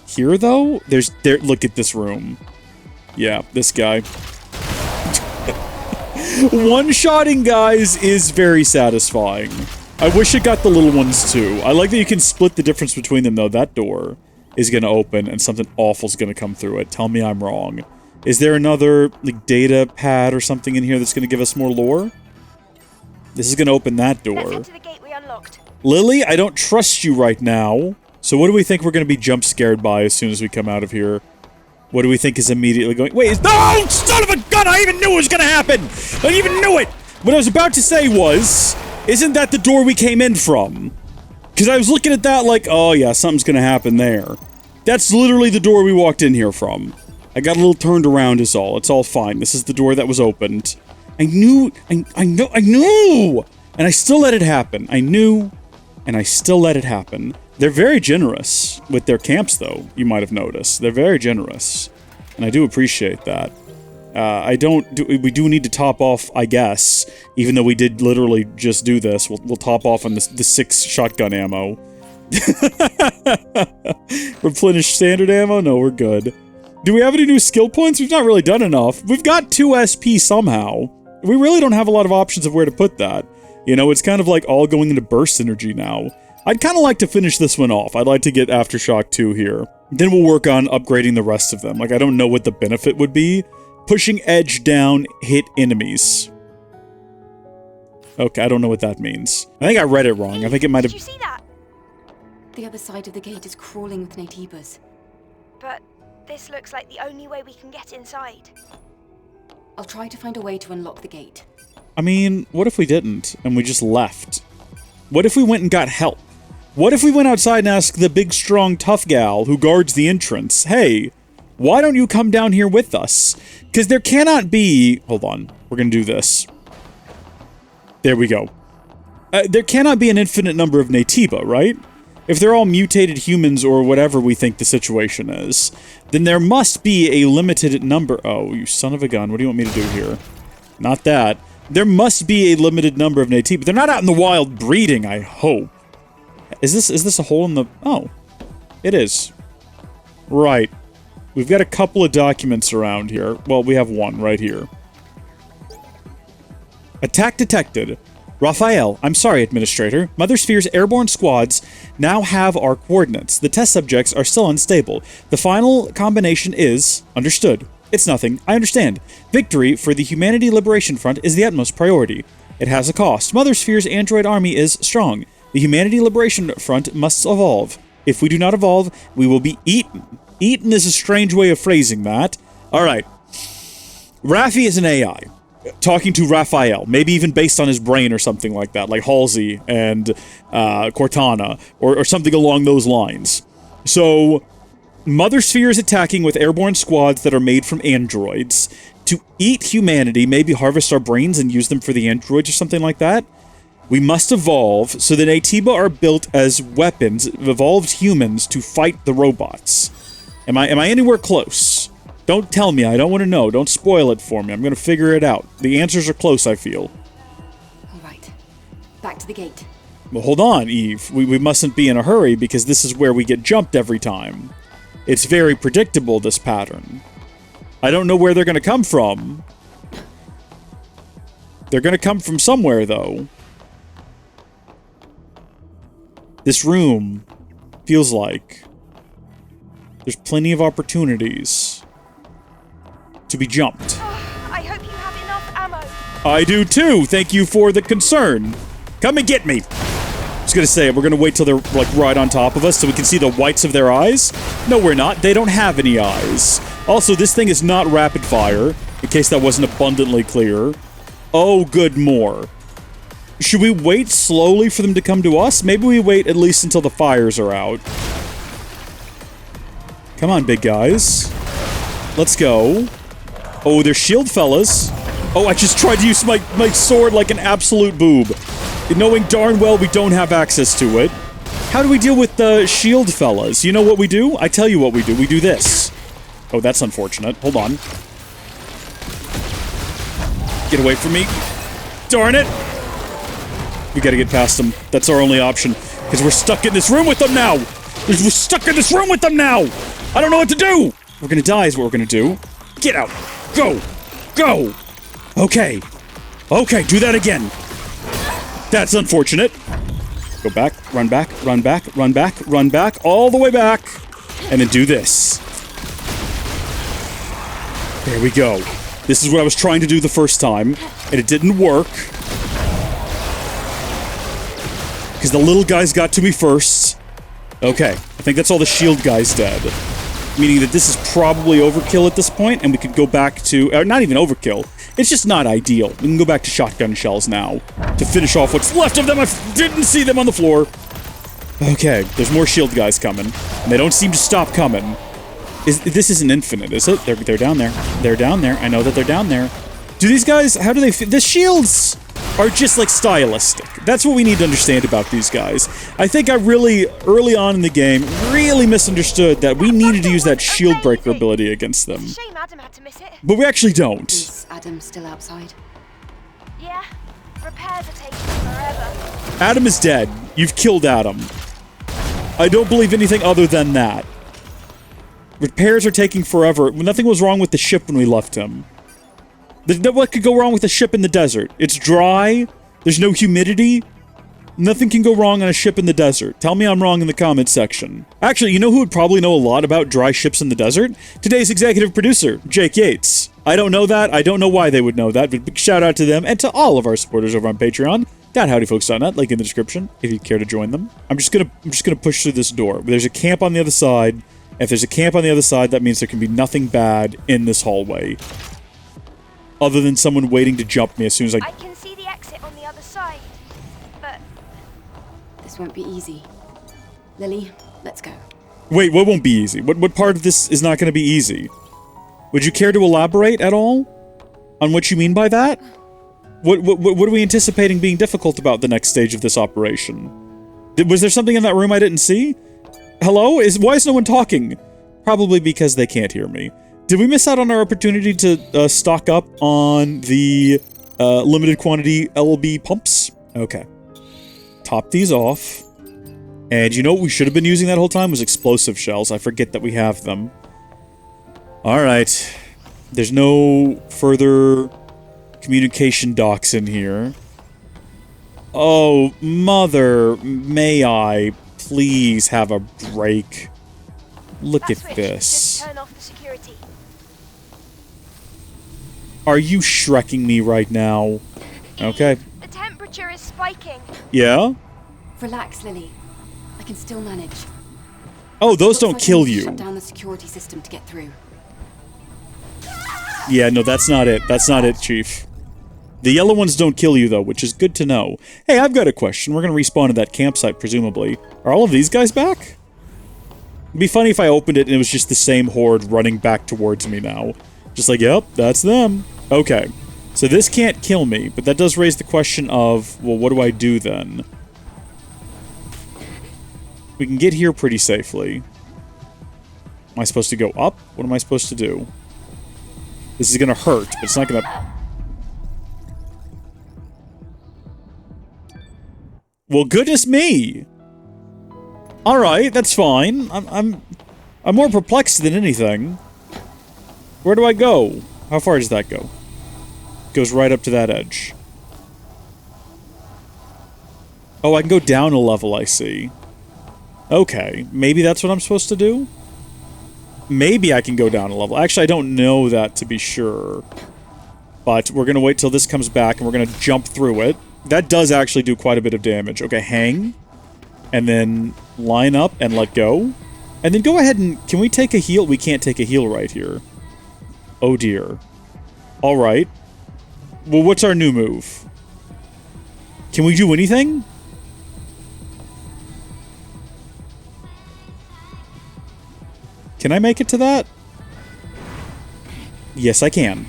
Here, though? There. Look at this room. Yeah, this guy. One-shotting guys is very satisfying. I wish it got the little ones, too. I like that you can split the difference between them, though. That door is going to open, and something awful's going to come through it. Tell me I'm wrong. Is there another, like, data pad or something in here that's going to give us more lore? This is going to open that door. Let's head to the gate we unlocked. Lily, I don't trust you right now. So what do we think we're going to be jump scared by as soon as we come out of here? What do we think is immediately going... Wait, no! Son of a gun! I even knew it was going to happen! I even knew it! What I was about to say was... Isn't that the door we came in from? Because I was looking at that like, oh yeah, something's going to happen there. That's literally the door we walked in here from. I got a little turned around is all. It's all fine. This is the door that was opened. I knew! I knew! And I still let it happen. I knew, and I still let it happen. They're very generous with their camps, though, you might have noticed. They're very generous, and I do appreciate that. We do need to top off, I guess, even though we did literally just do this. We'll top off on the 6 shotgun ammo. Replenish standard ammo? No, we're good. Do we have any new skill points? We've not really done enough. We've got 2 SP somehow. We really don't have a lot of options of where to put that. You know, it's kind of like all going into burst energy now. I'd kind of like to finish this one off. I'd like to get Aftershock 2 here. Then we'll work on upgrading the rest of them. Like, I don't know what the benefit would be. Pushing edge down, hit enemies. Okay, I don't know what that means. I think I read it wrong. I think it might have... Did you see that? The other side of the gate is crawling with Natibas. But this looks like the only way we can get inside. I'll try to find a way to unlock the gate. I mean, what if we didn't, and we just left? What if we went and got help? What if we went outside and asked the big, strong, tough gal who guards the entrance, hey, why don't you come down here with us? Because there cannot be... Hold on. We're going to do this. There we go. There cannot be an infinite number of Natiba, right? If they're all mutated humans or whatever we think the situation is, then there must be a limited number... Oh, you son of a gun. What do you want me to do here? Not that. There must be a limited number of Natiba. They're not out in the wild breeding, I hope. Is this a hole in the... Oh. It is. Right. We've got a couple of documents around here. Well, we have one right here. Attack detected. Raphael, I'm sorry, Administrator. Mother Sphere's airborne squads now have our coordinates. The test subjects are still unstable. The final combination is... Understood. It's nothing. I understand. Victory for the Humanity Liberation Front is the utmost priority. It has a cost. Mother Sphere's android army is strong. The Humanity Liberation Front must evolve. If we do not evolve, we will be eaten. Eaten is a strange way of phrasing that. Alright. Raffi is an AI. Talking to Raphael. Maybe even based on his brain or something like that. Like Halsey and Cortana. Or something along those lines. So, Mother Sphere is attacking with airborne squads that are made from androids. To eat humanity, maybe harvest our brains and use them for the androids or something like that. We must evolve, so the Natiba are built as weapons, evolved humans, to fight the robots. Am I anywhere close? Don't tell me, I don't want to know. Don't spoil it for me. I'm going to figure it out. The answers are close, I feel. Alright. Back to the gate. Well, hold on, Eve. We mustn't be in a hurry, because this is where we get jumped every time. It's very predictable, this pattern. I don't know where they're going to come from. They're going to come from somewhere, though. This room feels like there's plenty of opportunities to be jumped. I hope you have enough ammo. I do too. Thank you for the concern. Come and get me. I was gonna say, we're gonna wait till they're like right on top of us so we can see the whites of their eyes. No, we're not. They don't have any eyes. Also, this thing is not rapid fire, in case that wasn't abundantly clear. Oh, good, more. Should we wait slowly for them to come to us? Maybe we wait at least until the fires are out. Come on, big guys. Let's go. Oh, they're shield fellas. Oh, I just tried to use my sword like an absolute boob. Knowing darn well we don't have access to it. How do we deal with the shield fellas? You know what we do? I tell you what we do. We do this. Oh, that's unfortunate. Hold on. Get away from me. Darn it. We gotta get past them. That's our only option. Because we're stuck in this room with them now! We're stuck in this room with them now! I don't know what to do! We're gonna die is what we're gonna do. Get out! Go! Go! Okay. Okay, do that again. That's unfortunate. Go back, run back, run back, run back, run back, all the way back. And then do this. There we go. This is what I was trying to do the first time, and it didn't work. Because the little guys got to me first. Okay, I think that's all the shield guys dead. Meaning that this is probably overkill at this point, and we could go back to... not even overkill. It's just not ideal. We can go back to shotgun shells now. To finish off what's left of them. I didn't see them on the floor. Okay, there's more shield guys coming. And they don't seem to stop coming. This isn't infinite, is it? They're down there. They're down there. I know that they're down there. Do these guys... How do they... The shields are just, like, stylistic. That's what we need to understand about these guys. I think I really, early on in the game, really misunderstood that we needed to use that shield breaker ability against them. Shame Adam had to miss it. But we actually don't. Is Adam still outside? Yeah, repairs are taking forever. Adam is dead. You've killed Adam. I don't believe anything other than that. Repairs are taking forever. Nothing was wrong with the ship when we left him. What could go wrong with a ship in the desert? It's dry. There's no humidity. Nothing can go wrong on a ship in the desert. Tell me I'm wrong in the comments section. Actually, you know who would probably know a lot about dry ships in the desert? Today's executive producer, Jake Yates. I don't know that. I don't know why they would know that, but big shout out to them and to all of our supporters over on Patreon. .howdyfolks.net, link in the description if you care to join them. I'm just gonna push through this door. There's a camp on the other side. If there's a camp on the other side, that means there can be nothing bad in this hallway. Other than someone waiting to jump me as soon as I can see the exit on the other side, but won't be easy. Lily, let's go. Wait, what won't be easy? What part of this is not going to be easy? Would you care to elaborate at all on what you mean by that? What are we anticipating being difficult about the next stage of this operation? Was there something in that room I didn't see? Hello? Why is no one talking? Probably because they can't hear me. Did we miss out on our opportunity to stock up on the limited quantity LB pumps? Okay. Top these off. And you know what we should have been using that whole time was explosive shells. I forget that we have them. Alright. There's no further communication docks in here. Oh, mother, may I please have a break? Look at this. Just turn off the security. Are you shrekking me right now? Okay. The temperature is spiking. Yeah? Relax, Lily. I can still manage. Oh, those Looks don't like I kill need to you. Shut down the security system to get through. Yeah, no, that's not it. That's not it, Chief. The yellow ones don't kill you, though, which is good to know. Hey, I've got a question. We're going to respawn at that campsite, presumably. Are all of these guys back? It'd be funny if I opened it and it was just the same horde running back towards me now. Just like, yep, that's them. Okay. So this can't kill me, but that does raise the question of, well, what do I do then? We can get here pretty safely. Am I supposed to go up? What am I supposed to do? This is gonna hurt, but it's not gonna... Well, goodness me! Alright, that's fine. I'm more perplexed than anything. Where do I go? How far does that go? Goes right up to that edge. Oh, I can go down a level, I see. Okay, maybe that's what I'm supposed to do? Maybe I can go down a level. Actually, I don't know that to be sure. But we're gonna wait till this comes back and we're gonna jump through it. That does actually do quite a bit of damage. Okay, hang. And then line up and let go. And then go ahead and... Can we take a heal? We can't take a heal right here. Oh dear. Alright. Well, what's our new move? Can we do anything? Can I make it to that? Yes, I can.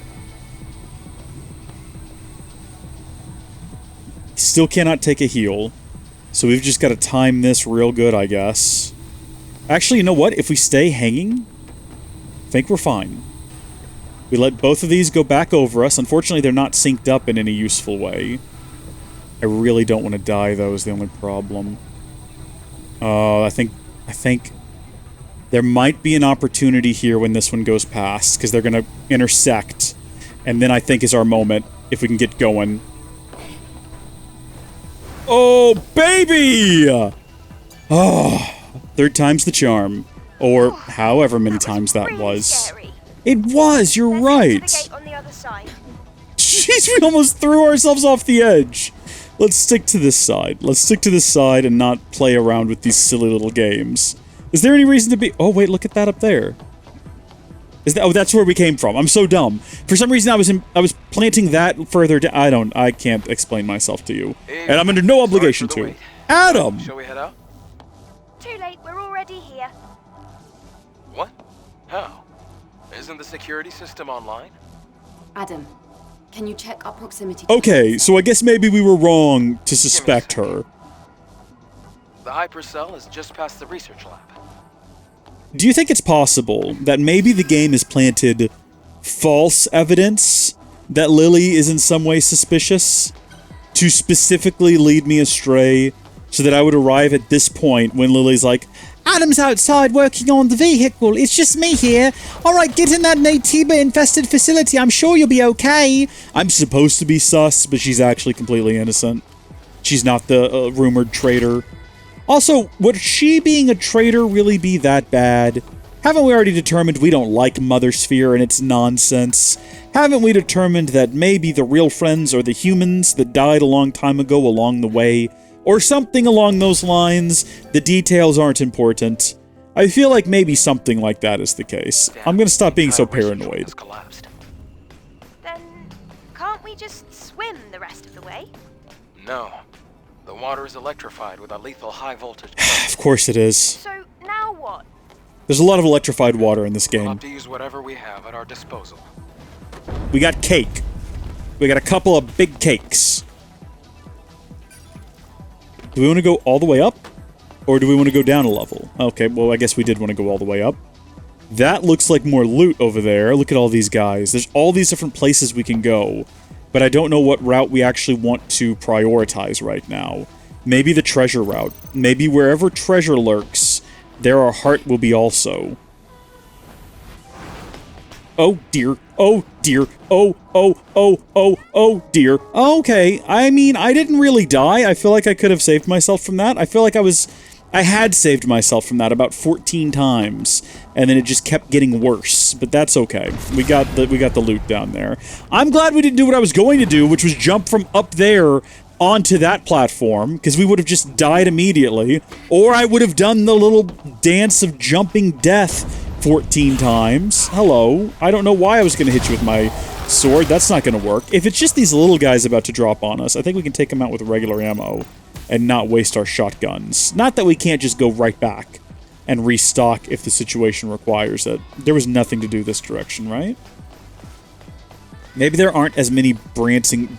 Still cannot take a heal. So we've just got to time this real good, I guess. Actually, you know what? If we stay hanging, I think we're fine. We let both of these go back over us. Unfortunately, they're not synced up in any useful way. I really don't want to die, though, is the only problem. I think there might be an opportunity here when this one goes past, because they're going to intersect. And then I think is our moment, if we can get going. Oh, baby! Oh, third time's the charm. Or however many times that really was. Scary. It was, you're Let's right. head to the gate on the other side. Jeez, we almost threw ourselves off the edge. Let's stick to this side. Let's stick to this side and not play around with these silly little games. Is there any reason to be... Oh, wait, look at that up there. Is that... Oh, that's where we came from. I'm so dumb. For some reason, I was planting that further down. I can't explain myself to you. And I'm under no obligation to. Wait. Adam! Shall we head out? Too late, we're already here. What? How? Isn't the security system online? Adam, can you check our proximity? Okay, so I guess maybe we were wrong to suspect her. The hypercell is just past the research lab. Do you think it's possible that maybe the game has planted false evidence that Lily is in some way suspicious to specifically lead me astray so that I would arrive at this point when Lily's like, Adam's outside working on the vehicle. It's just me here. All right, get in that Natiba-infested facility. I'm sure you'll be okay. I'm supposed to be sus, but she's actually completely innocent. She's not the rumored traitor. Also, would she being a traitor really be that bad? Haven't we already determined we don't like Mother Sphere and its nonsense? Haven't we determined that maybe the real friends are the humans that died a long time ago along the way? Or something along those lines? The details aren't important. I feel like maybe something like that is the case. I'm gonna stop being so paranoid. Has collapsed. Then can't we just swim the rest of the way? No. The water is electrified with a lethal high voltage. Of course it is. So now what? There's a lot of electrified water in this We'll game. have to use whatever we have at our disposal. We got cake. We got a couple of big cakes. Do we want to go all the way up? Or do we want to go down a level? Okay, well, I guess we did want to go all the way up. That looks like more loot over there. Look at all these guys. There's all these different places we can go. But I don't know what route we actually want to prioritize right now. Maybe the treasure route. Maybe wherever treasure lurks, there our heart will be also. Oh dear. Oh dear. Oh dear. Okay, I mean, I didn't really die. I feel like I could have saved myself from that. I feel like I had saved myself from that about 14 times, and then it just kept getting worse. But that's okay. We got the loot down there. I'm glad we didn't do what I was going to do, which was jump from up there onto that platform, because we would have just died immediately, or I would have done the little dance of jumping death 14 times. Hello. I don't know why I was going to hit you with my sword. That's not going to work. If it's just these little guys about to drop on us, I think we can take them out with regular ammo and not waste our shotguns. Not that we can't just go right back and restock if the situation requires it. There was nothing to do this direction, right? Maybe there aren't as many branching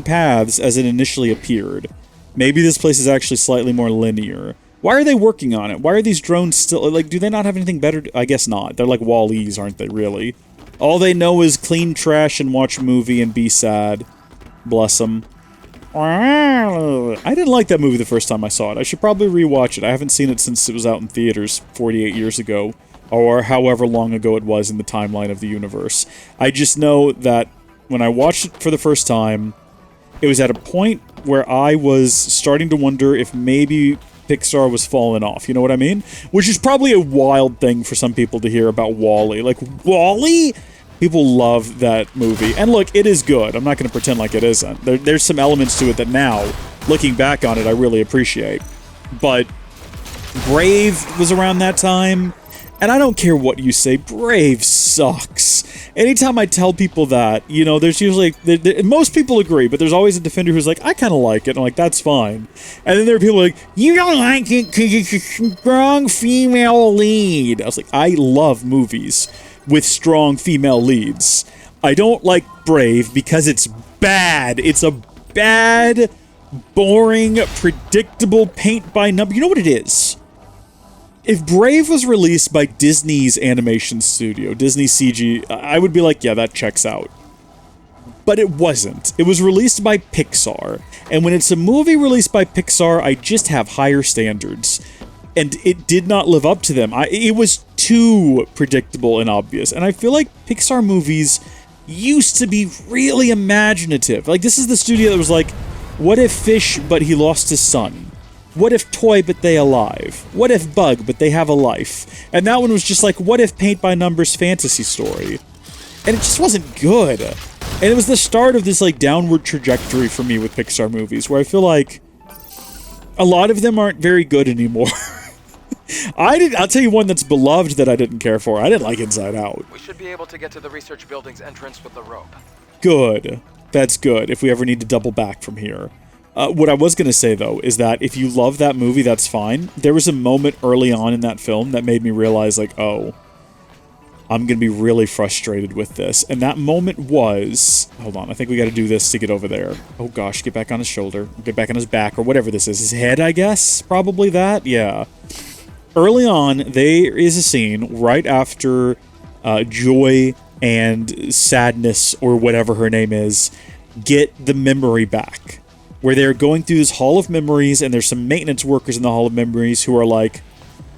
paths as it initially appeared. Maybe this place is actually slightly more linear. Why are they working on it? Why are these drones still... Like, do they not have anything better to... I guess not. They're like Wall-E's, aren't they, really? All they know is clean trash and watch a movie and be sad. Bless them. I didn't like that movie the first time I saw it. I should probably rewatch it. I haven't seen it since it was out in theaters 48 years ago. Or however long ago it was in the timeline of the universe. I just know that when I watched it for the first time, it was at a point where I was starting to wonder if maybe Pixar was falling off, you know what I mean? Which is probably a wild thing for some people to hear about WALL-E. Like, WALL-E? People love that movie. And look, it is good. I'm not going to pretend like it isn't. There's some elements to it that now, looking back on it, I really appreciate. But Brave was around that time, and I don't care what you say, Brave sucks. Anytime I tell people that, you know, there's usually... most people agree, but there's always a defender who's like, I kind of like it. And I'm like, that's fine. And then there are people like, you don't like it because it's a strong female lead. I was like, I love movies with strong female leads. I don't like Brave because it's bad. It's a bad, boring, predictable paint-by-number... You know what it is? If Brave was released by Disney's animation studio, Disney CG, I would be like, yeah, that checks out. But it wasn't. It was released by Pixar. And when it's a movie released by Pixar, I just have higher standards. And it did not live up to them. It was too predictable and obvious. And I feel like Pixar movies used to be really imaginative. Like, this is the studio that was like, what if Fish, but he lost his son? What if Toy, but they alive? What if Bug, but they have a life? And that one was just like, what if paint-by-numbers fantasy story? And it just wasn't good. And it was the start of this, like, downward trajectory for me with Pixar movies, where I feel like a lot of them aren't very good anymore. I'll tell you one that's beloved that I didn't care for. I didn't like Inside Out. We should be able to get to the research building's entrance with the rope. Good. That's good, if we ever need to double back from here. What I was going to say, though, is that if you love that movie, that's fine. There was a moment early on in that film that made me realize, like, oh, I'm going to be really frustrated with this. And that moment was... Hold on, I think we got to do this to get over there. Oh, gosh, get back on his shoulder. Get back on his back, or whatever this is. His head, I guess? Probably that? Yeah. Early on, there is a scene right after Joy and Sadness, or whatever her name is, get the memory back. Where they're going through this Hall of Memories, and there's some maintenance workers in the Hall of Memories who are like,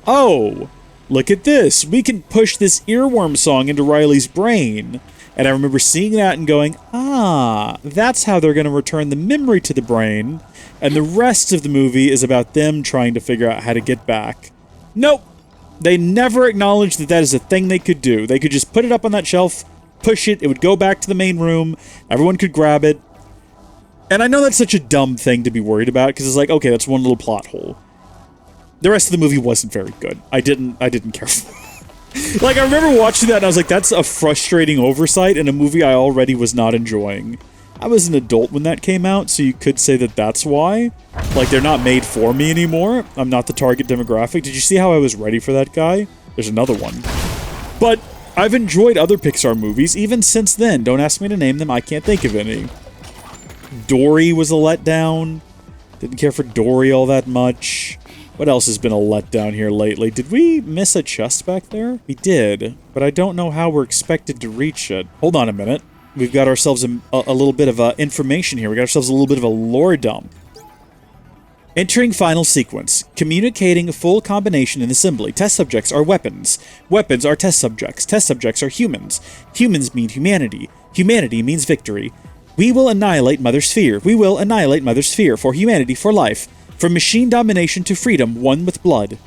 oh, look at this. We can push this earworm song into Riley's brain. And I remember seeing that and going, ah, that's how they're going to return the memory to the brain. And the rest of the movie is about them trying to figure out how to get back. Nope. They never acknowledged that that is a thing they could do. They could just put it up on that shelf, push it, it would go back to the main room, everyone could grab it. And I know that's such a dumb thing to be worried about, because it's like, okay, that's one little plot hole. The rest of the movie wasn't very good. I didn't care for it. Like, I remember watching that, and I was like, that's a frustrating oversight in a movie I already was not enjoying. I was an adult when that came out, so you could say that that's why. Like, they're not made for me anymore. I'm not the target demographic. Did you see how I was ready for that guy? There's another one. But I've enjoyed other Pixar movies even since then. Don't ask me to name them. I can't think of any. Dory was a letdown. Didn't care for Dory all that much. What else has been a letdown here lately? Did we miss a chest back there? We did, but I don't know how we're expected to reach it. Hold on a minute. We've got ourselves a little bit of information here. We got ourselves a little bit of a lore dump. Entering final sequence. Communicating full combination and assembly. Test subjects are weapons. Weapons are test subjects. Test subjects are humans. Humans mean humanity. Humanity means victory. We will annihilate Mother Sphere. We will annihilate Mother Sphere. For humanity, for life. From machine domination to freedom, one with blood.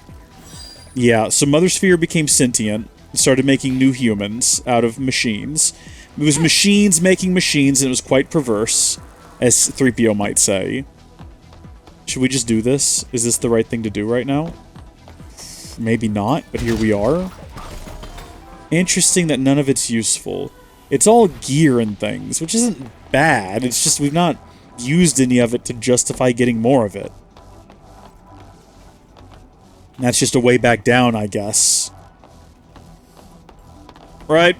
Yeah, so Mother Sphere became sentient and started making new humans out of machines. It was machines making machines, and it was quite perverse, as 3PO might say. Should we just do this? Is this the right thing to do right now? Maybe not, but here we are. Interesting that none of it's useful. It's all gear and things, which isn't bad. It's just we've not used any of it to justify getting more of it. And that's just a way back down, I guess. Right?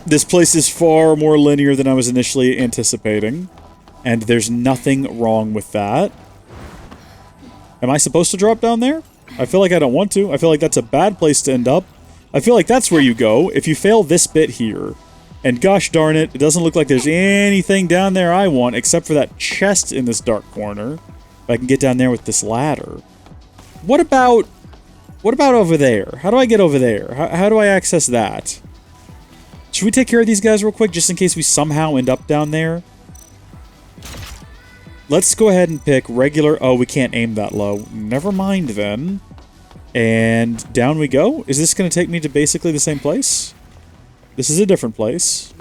This place is far more linear than I was initially anticipating. And there's nothing wrong with that. Am I supposed to drop down there? I feel like I don't want to. I feel like that's a bad place to end up. I feel like that's where you go if you fail this bit here. And gosh darn it, it doesn't look like there's anything down there I want except for that chest in this dark corner. If I can get down there with this ladder. What about over there? How do I get over there? How do I access that? Should we take care of these guys real quick just in case we somehow end up down there? Let's go ahead and pick regular... Oh, we can't aim that low. Never mind then. And down we go. Is this going to take me to basically the same place? This is a different place.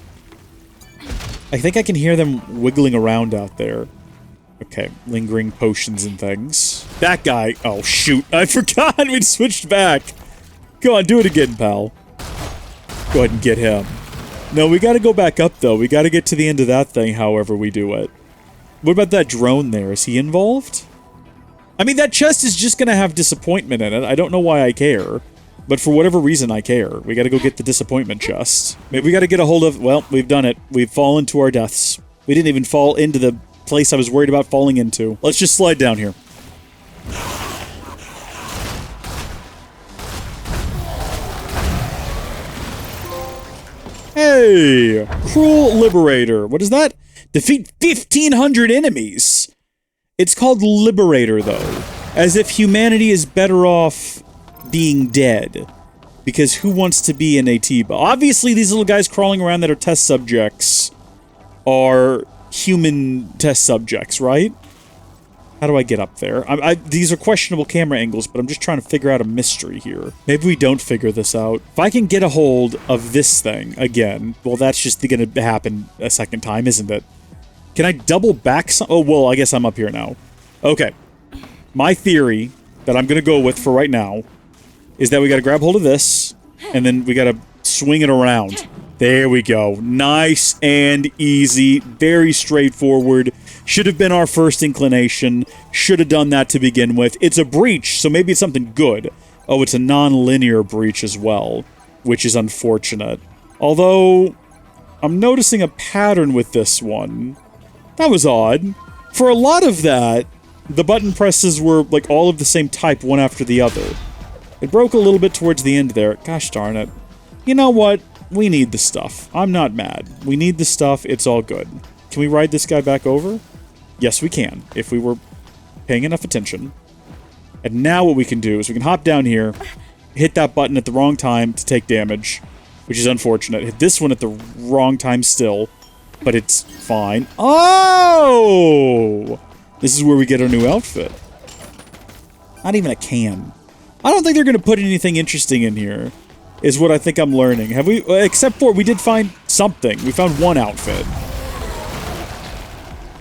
I think I can hear them wiggling around out there. Okay, lingering potions and things. That guy... Oh, shoot. I forgot we'd switched back. Go on, do it again, pal. Go ahead and get him. No, we gotta go back up, though. We gotta get to the end of that thing, however we do it. What about that drone there? Is he involved? I mean, that chest is just gonna have disappointment in it. I don't know why I care. But for whatever reason, I care. We gotta go get the disappointment chest. Maybe we gotta get a hold of... Well, we've done it. We've fallen to our deaths. We didn't even fall into the place I was worried about falling into. Let's just slide down here. Hey! Cruel Liberator. What is that? Defeat 1,500 enemies! It's called Liberator, though. As if humanity is better off being dead. Because who wants to be an AT-BA? Obviously, these little guys crawling around that are test subjects are human test subjects, right? How do I get up there? These are questionable camera angles, but I'm just trying to figure out a mystery here. Maybe we don't figure this out. If I can get a hold of this thing again, well, that's just gonna happen a second time, isn't it? Can I double back some? Oh, well, I guess I'm up here now. Okay. My theory that I'm gonna go with for right now is that we gotta grab hold of this, and then we gotta swing it around. There we go. Nice and easy. Very straightforward. Should have been our first inclination. Should have done that to begin with. It's a breach, so maybe it's something good. Oh, it's a non-linear breach as well, which is unfortunate. Although, I'm noticing a pattern with this one. That was odd. For a lot of that, the button presses were like all of the same type, one after the other. It broke a little bit towards the end there. Gosh darn it. You know what? We need the stuff. I'm not mad. We need the stuff. It's all good. Can we ride this guy back over? Yes, we can, if we were paying enough attention. And now what we can do is we can hop down here, hit that button at the wrong time to take damage, which is unfortunate. Hit this one at the wrong time still, but it's fine. Oh! This is where we get our new outfit. Not even a can. I don't think they're going to put anything interesting in here, is what I think I'm learning. Have we? Except for we did find something. We found one outfit.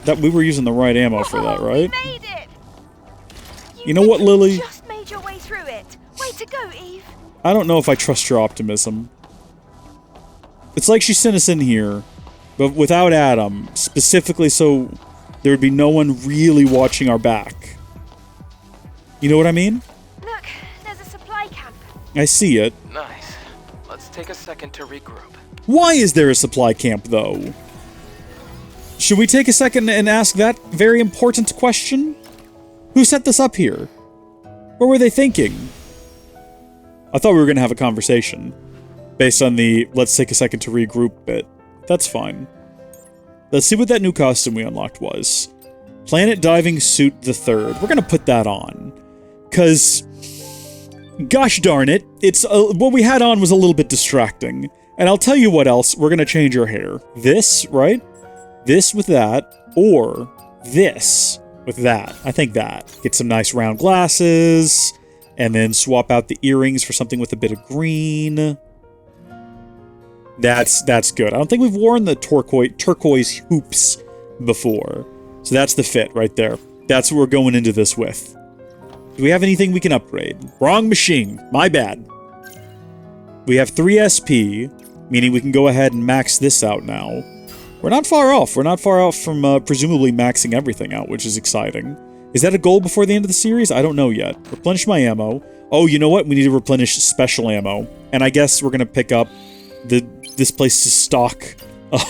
That we were using the right ammo for that, right? We made it! You know what, Lily? You just made your way through it. Way to go, Eve. I don't know if I trust your optimism. It's like she sent us in here But without Adam, specifically so there would be no one really watching our back. You know what I mean? Look, there's a supply camp. I see it. Nice. Let's take a second to regroup. Why is there a supply camp, though? Should we take a second and ask that very important question? Who set this up here? What were they thinking? I thought we were going to have a conversation based on the let's take a second to regroup bit. That's fine. Let's see what that new costume we unlocked was. Planet Diving Suit the Third. We're going to put that on. Because, gosh darn it, it's what we had on was a little bit distracting. And I'll tell you what else, we're going to change our hair. This, right? This with that, or this with that. I think that. Get some nice round glasses, and then swap out the earrings for something with a bit of green. That's good. I don't think we've worn the turquoise hoops before. So that's the fit right there. That's what we're going into this with. Do we have anything we can upgrade? Wrong machine. My bad. We have 3 SP, meaning we can go ahead and max this out now. We're not far off. We're not far off from presumably maxing everything out, which is exciting. Is that a goal before the end of the series? I don't know yet. Replenish my ammo. Oh, you know what? We need to replenish special ammo. And I guess we're going to pick up this place's stock of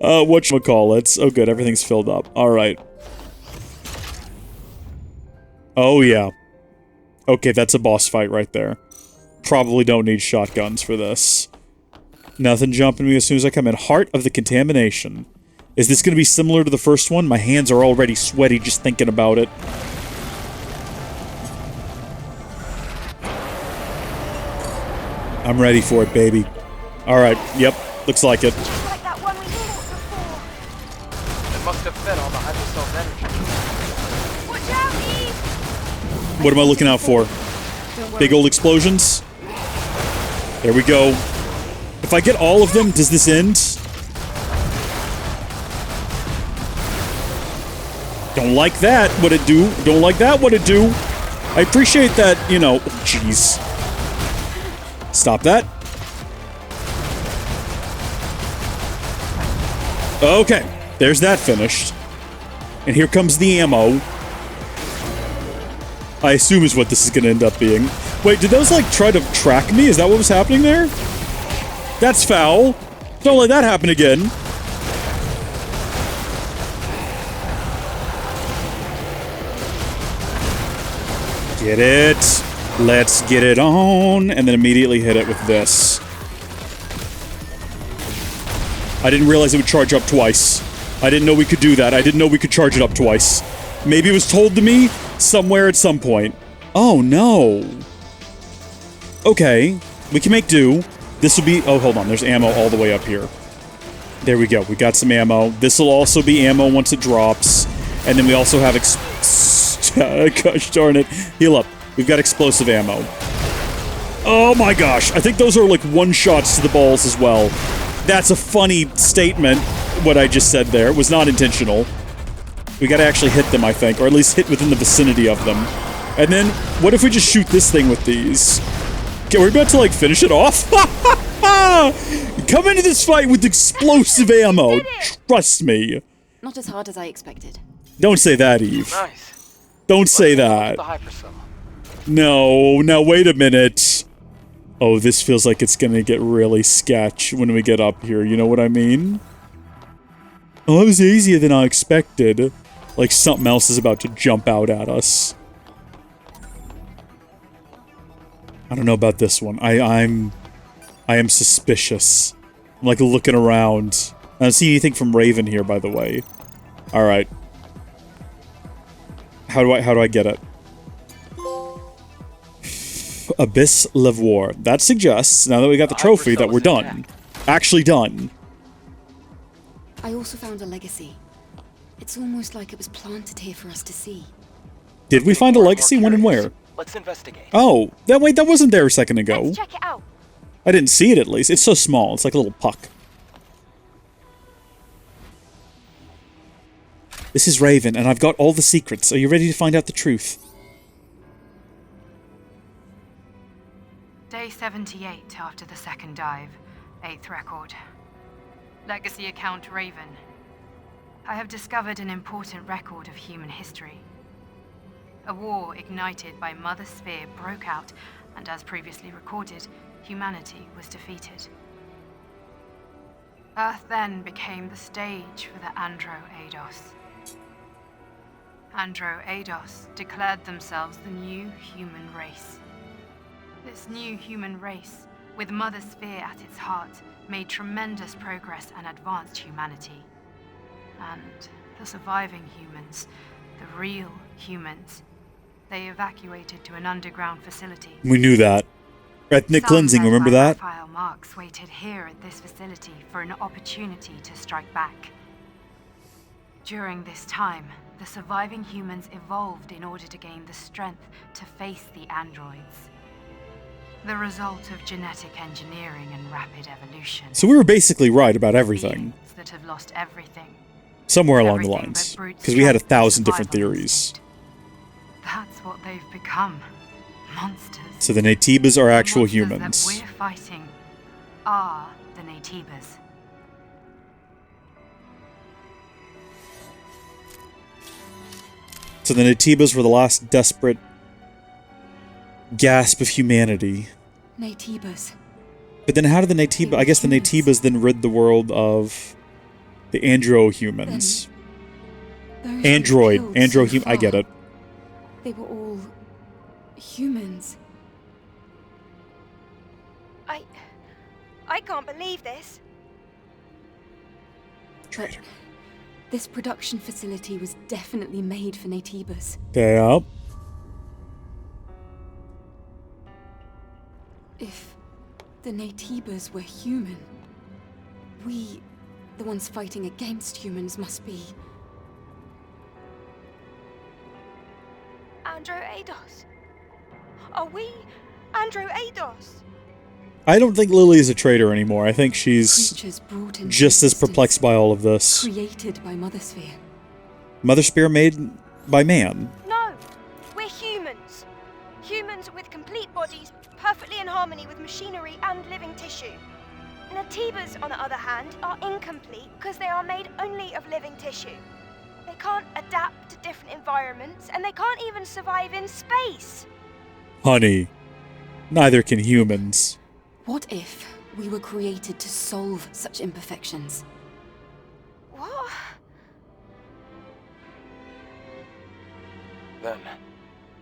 whatchamacallits. Oh, good. Everything's filled up. All right. Oh, yeah. Okay, that's a boss fight right there. Probably don't need shotguns for this. Nothing jumping me as soon as I come in. Heart of the Contamination. Is this going to be similar to the first one? My hands are already sweaty just thinking about it. I'm ready for it, baby. Alright, yep, looks like it. Just like that one we fought before. It must have fed all the hypercell's energy. Watch out, Eve! What am I looking out for? Big old explosions? There we go. If I get all of them, does this end? Don't like that, what it do? Don't like that, what it do? I appreciate that, you know... Jeez. Stop that. Okay, there's that finished. And here comes the ammo. I assume is what this is going to end up being. Wait, did those, like, try to track me? Is that what was happening there? That's foul. Don't let that happen again. Get it. Let's get it on. And then immediately hit it with this. I didn't realize it would charge up twice. I didn't know we could do that. I didn't know we could charge it up twice. Maybe it was told to me somewhere at some point. Oh, no. Okay. We can make do. This will be... Oh, hold on. There's ammo all the way up here. There we go. We got some ammo. This will also be ammo once it drops. And then we also have... Gosh darn it. Heal up. We've got explosive ammo. Oh my gosh. I think those are like one-shots to the balls as well. That's a funny statement, what I just said there. It was not intentional. We gotta actually hit them, I think. Or at least hit within the vicinity of them. And then, what if we just shoot this thing with these? Okay, we're about to, like, finish it off? Come into this fight with explosive ammo. Trust me. Not as hard as I expected. Don't say that, Eve. Nice. Don't say that. The hypercell. No, now wait a minute. Oh, this feels like it's gonna get really sketch when we get up here, you know what I mean? Oh, that was easier than I expected. Like something else is about to jump out at us. I don't know about this one. I am suspicious. I'm like looking around. I don't see anything from Raven here, by the way. Alright. How do I get it? Abyss Levoire. That suggests, now that we got the trophy, that we're done. Actually done. I also found a legacy. It's almost like it was planted here for us to see. Did we find a legacy? When and where? Let's investigate. Oh, wait, that wasn't there a second ago. Let's check it out. I didn't see it at least. It's so small. It's like a little puck. This is Raven, and I've got all the secrets. Are you ready to find out the truth? Day 78 after the second dive. 8th record. Legacy account Raven. I have discovered an important record of human history. A war ignited by Mother Sphere broke out, and as previously recorded, humanity was defeated. Earth then became the stage for the Andro-Eidos. Andro-Eidos declared themselves the new human race. This new human race, with Mother Sphere at its heart, made tremendous progress and advanced humanity. And the surviving humans, the real humans, they evacuated to an underground facility. We knew that. Ethnic cleansing, remember that? Raphael Marks waited here at this facility for an opportunity to strike back. During this time, the surviving humans evolved in order to gain the strength to face the androids. The result of genetic engineering and rapid evolution. So we were basically right about everything. Beings that have lost everything. Somewhere along the Everything lines. but brute Because we had strength and 1,000 different survival theories. instinct. That's what they've become. Monsters. So the Natibas are The actual monsters humans. that we're fighting are the Natibas. So the Natibas were the last desperate gasp of humanity. Natibas. But then how did the Natibas... I guess the Natibas then rid the world of the andro-humans. Those Android. who killed so I get far, it. They were all humans. I can't believe this. Traitor. This production facility was definitely made for Natibas. Yep. If the Natibas were human, we, the ones fighting against humans, must be... Andro-Eidos. Are we Andro-Eidos? I don't think Lily is a traitor anymore. I think she's creatures brought into just as existence, perplexed by all of this. created by Mother Sphere. Mother Sphere made by man. No, we're humans. Humans with complete bodies, perfectly in harmony with machinery and living tissue. Natibas, on the other hand, are incomplete because they are made only of living tissue. They can't adapt to different environments, and they can't even survive in space. Honey, neither can humans. What if we were created to solve such imperfections? What? Then,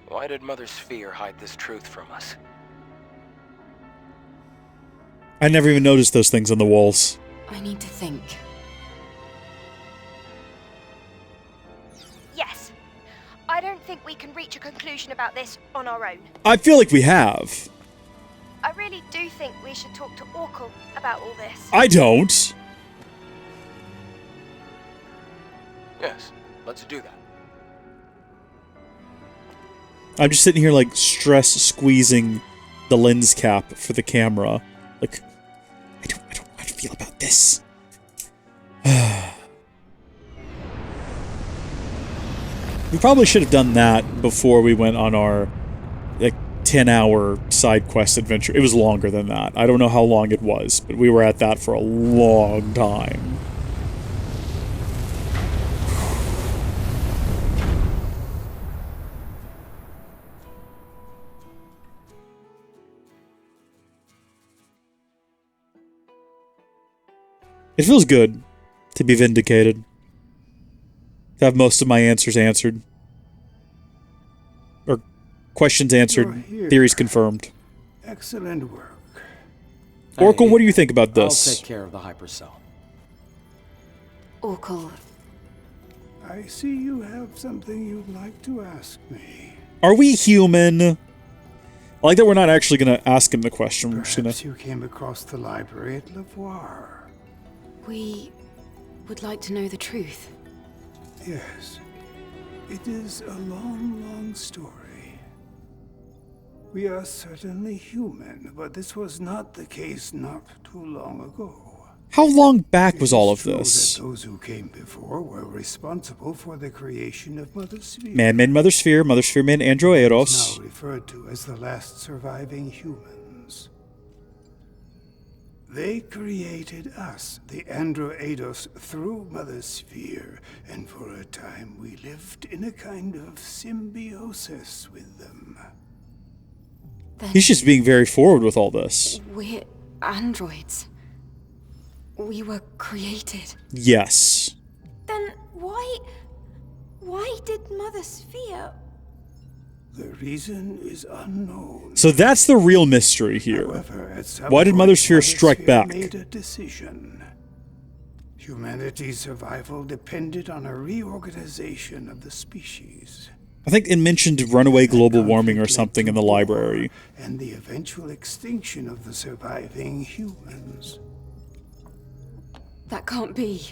why did Mother Sphere hide this truth from us? I never even noticed those things on the walls. I need to think. Yes. I don't think we can reach a conclusion about this on our own. I feel like we have. I really do think we should talk to Orcal about all this. I don't. Yes, let's do that. I'm just sitting here like stress squeezing the lens cap for the camera. Like, I don't know how to feel about this. We probably should have done that before we went on our like 10-hour side quest adventure. It was longer than that. I don't know how long it was, but we were at that for a long time. It feels good to be vindicated. To have most of my answers answered. Or questions answered, theories confirmed. Excellent work. Orcal, what do you think about I'll this? take care of the hypercell. Orcal, I see you have something you'd like to ask me. Are we human? I like that we're not actually going to ask him the question. We're just going Perhaps to... you came across the library at Lavoire. we would like to know the truth. Yes. It is a long, long story. We are certainly human, but this was not the case not too long ago. How long back was It all is of true this? that those who came before were responsible for the creation of Mother Sphere. Man-made Mother Sphere made Now Androeros. referred to as the last surviving humans. They created us, the Androidos, through Mother Sphere, and for a time we lived in a kind of symbiosis with them. Then He's just being very forward with all this. we're androids. We were created. Yes. Then why did Mother Sphere... The reason is unknown. So that's the real mystery here. However, at some Why did point, Mother Sphere strike Sphere back? made a decision. Humanity's survival depended on a reorganization of the species. I think it mentioned runaway global warming or Conflict led something in to the war library. And the eventual extinction of the surviving humans. That can't be.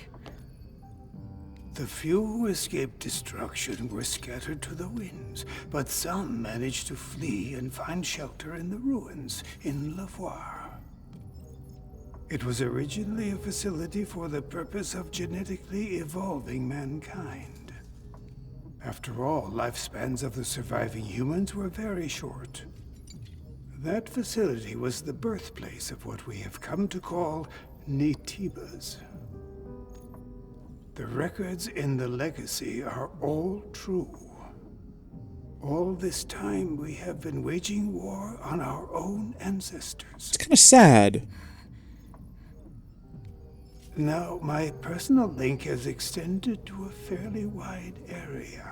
The few who escaped destruction were scattered to the winds, but some managed to flee and find shelter in the ruins in Lavoire. It was originally a facility for the purpose of genetically evolving mankind. After all, lifespans of the surviving humans were very short. That facility was the birthplace of what we have come to call Netibas. The records in the legacy are all true. All this time we have been waging war on our own ancestors. It's kind of sad. Now, my personal link has extended to a fairly wide area.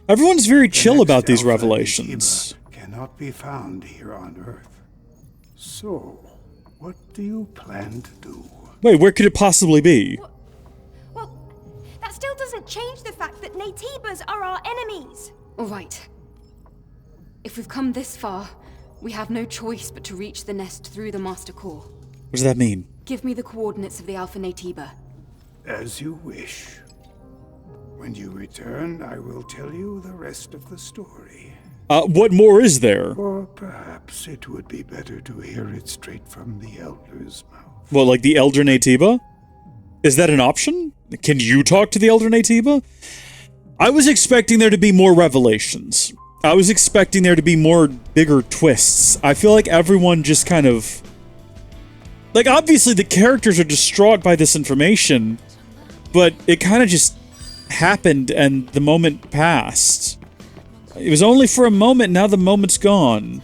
Everyone's very The chill next about these Alpha revelations. Netiba cannot be found here on Earth. So, what do you plan to do? Wait, where could it possibly be? Well, that still doesn't change the fact that Netibas are our enemies. All right. If we've come this far, we have no choice but to reach the nest through the Master Core. What does that mean? Give me the coordinates of the Alpha Netiba. As you wish. When you return, I will tell you the rest of the story. What more is there? Or perhaps it would be better to hear it straight from the Elder's mouth. What, like the Elder Netiba? Is that an option? Can you talk to the Elder Netiba? I was expecting there to be more revelations. I was expecting there to be more bigger twists. I feel like everyone just kind of... Like, obviously the characters are distraught by this information, but it kind of just happened and the moment passed. It was only for a moment, now the moment's gone.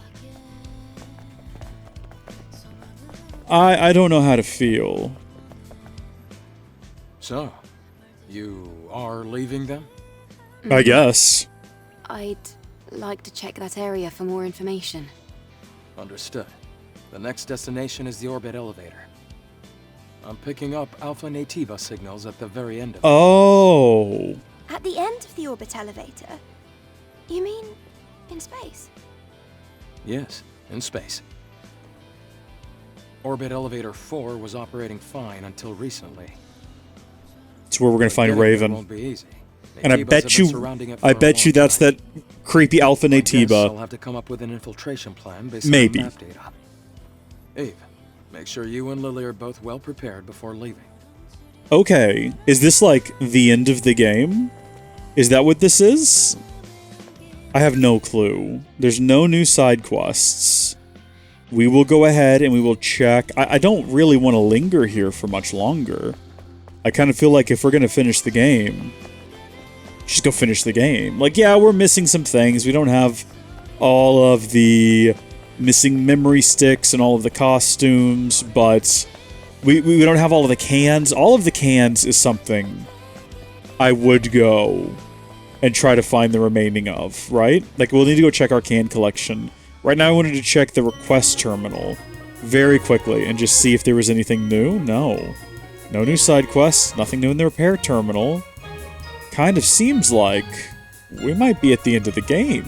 I don't know how to feel. So, you are leaving them? I guess. I'd like to check that area for more information. Understood. The next destination is the orbit elevator. I'm picking up Alpha Netiba signals at the very end of it. Oh. At the end of the orbit elevator? You mean in space? Yes, in space. Orbit elevator 4 was operating fine until recently. It's where we're gonna find Getting there Raven. won't be easy. And I Netibas bet have been you, surrounding it I for a bet you long that's time. that creepy Alpha I guess I'll Netiba. have to come up with an infiltration plan based Maybe. on map data. Eve, make sure you and Lily are both well prepared before leaving. Okay, is this like the end of the game? Is that what this is? I have no clue. There's no new side quests. We will go ahead and we will check. I don't really want to linger here for much longer. I kind of feel like if we're going to finish the game, just go finish the game. Like, yeah, we're missing some things. We don't have all of the missing memory sticks and all of the costumes, but we don't have all of the cans. All of the cans is something I would go and try to find the remaining of, right? Like, we'll need to go check our can collection. Right now, I wanted to check the request terminal very quickly and just see if there was anything new. No. No new side quests, nothing new in the repair terminal. Kind of seems like we might be at the end of the game.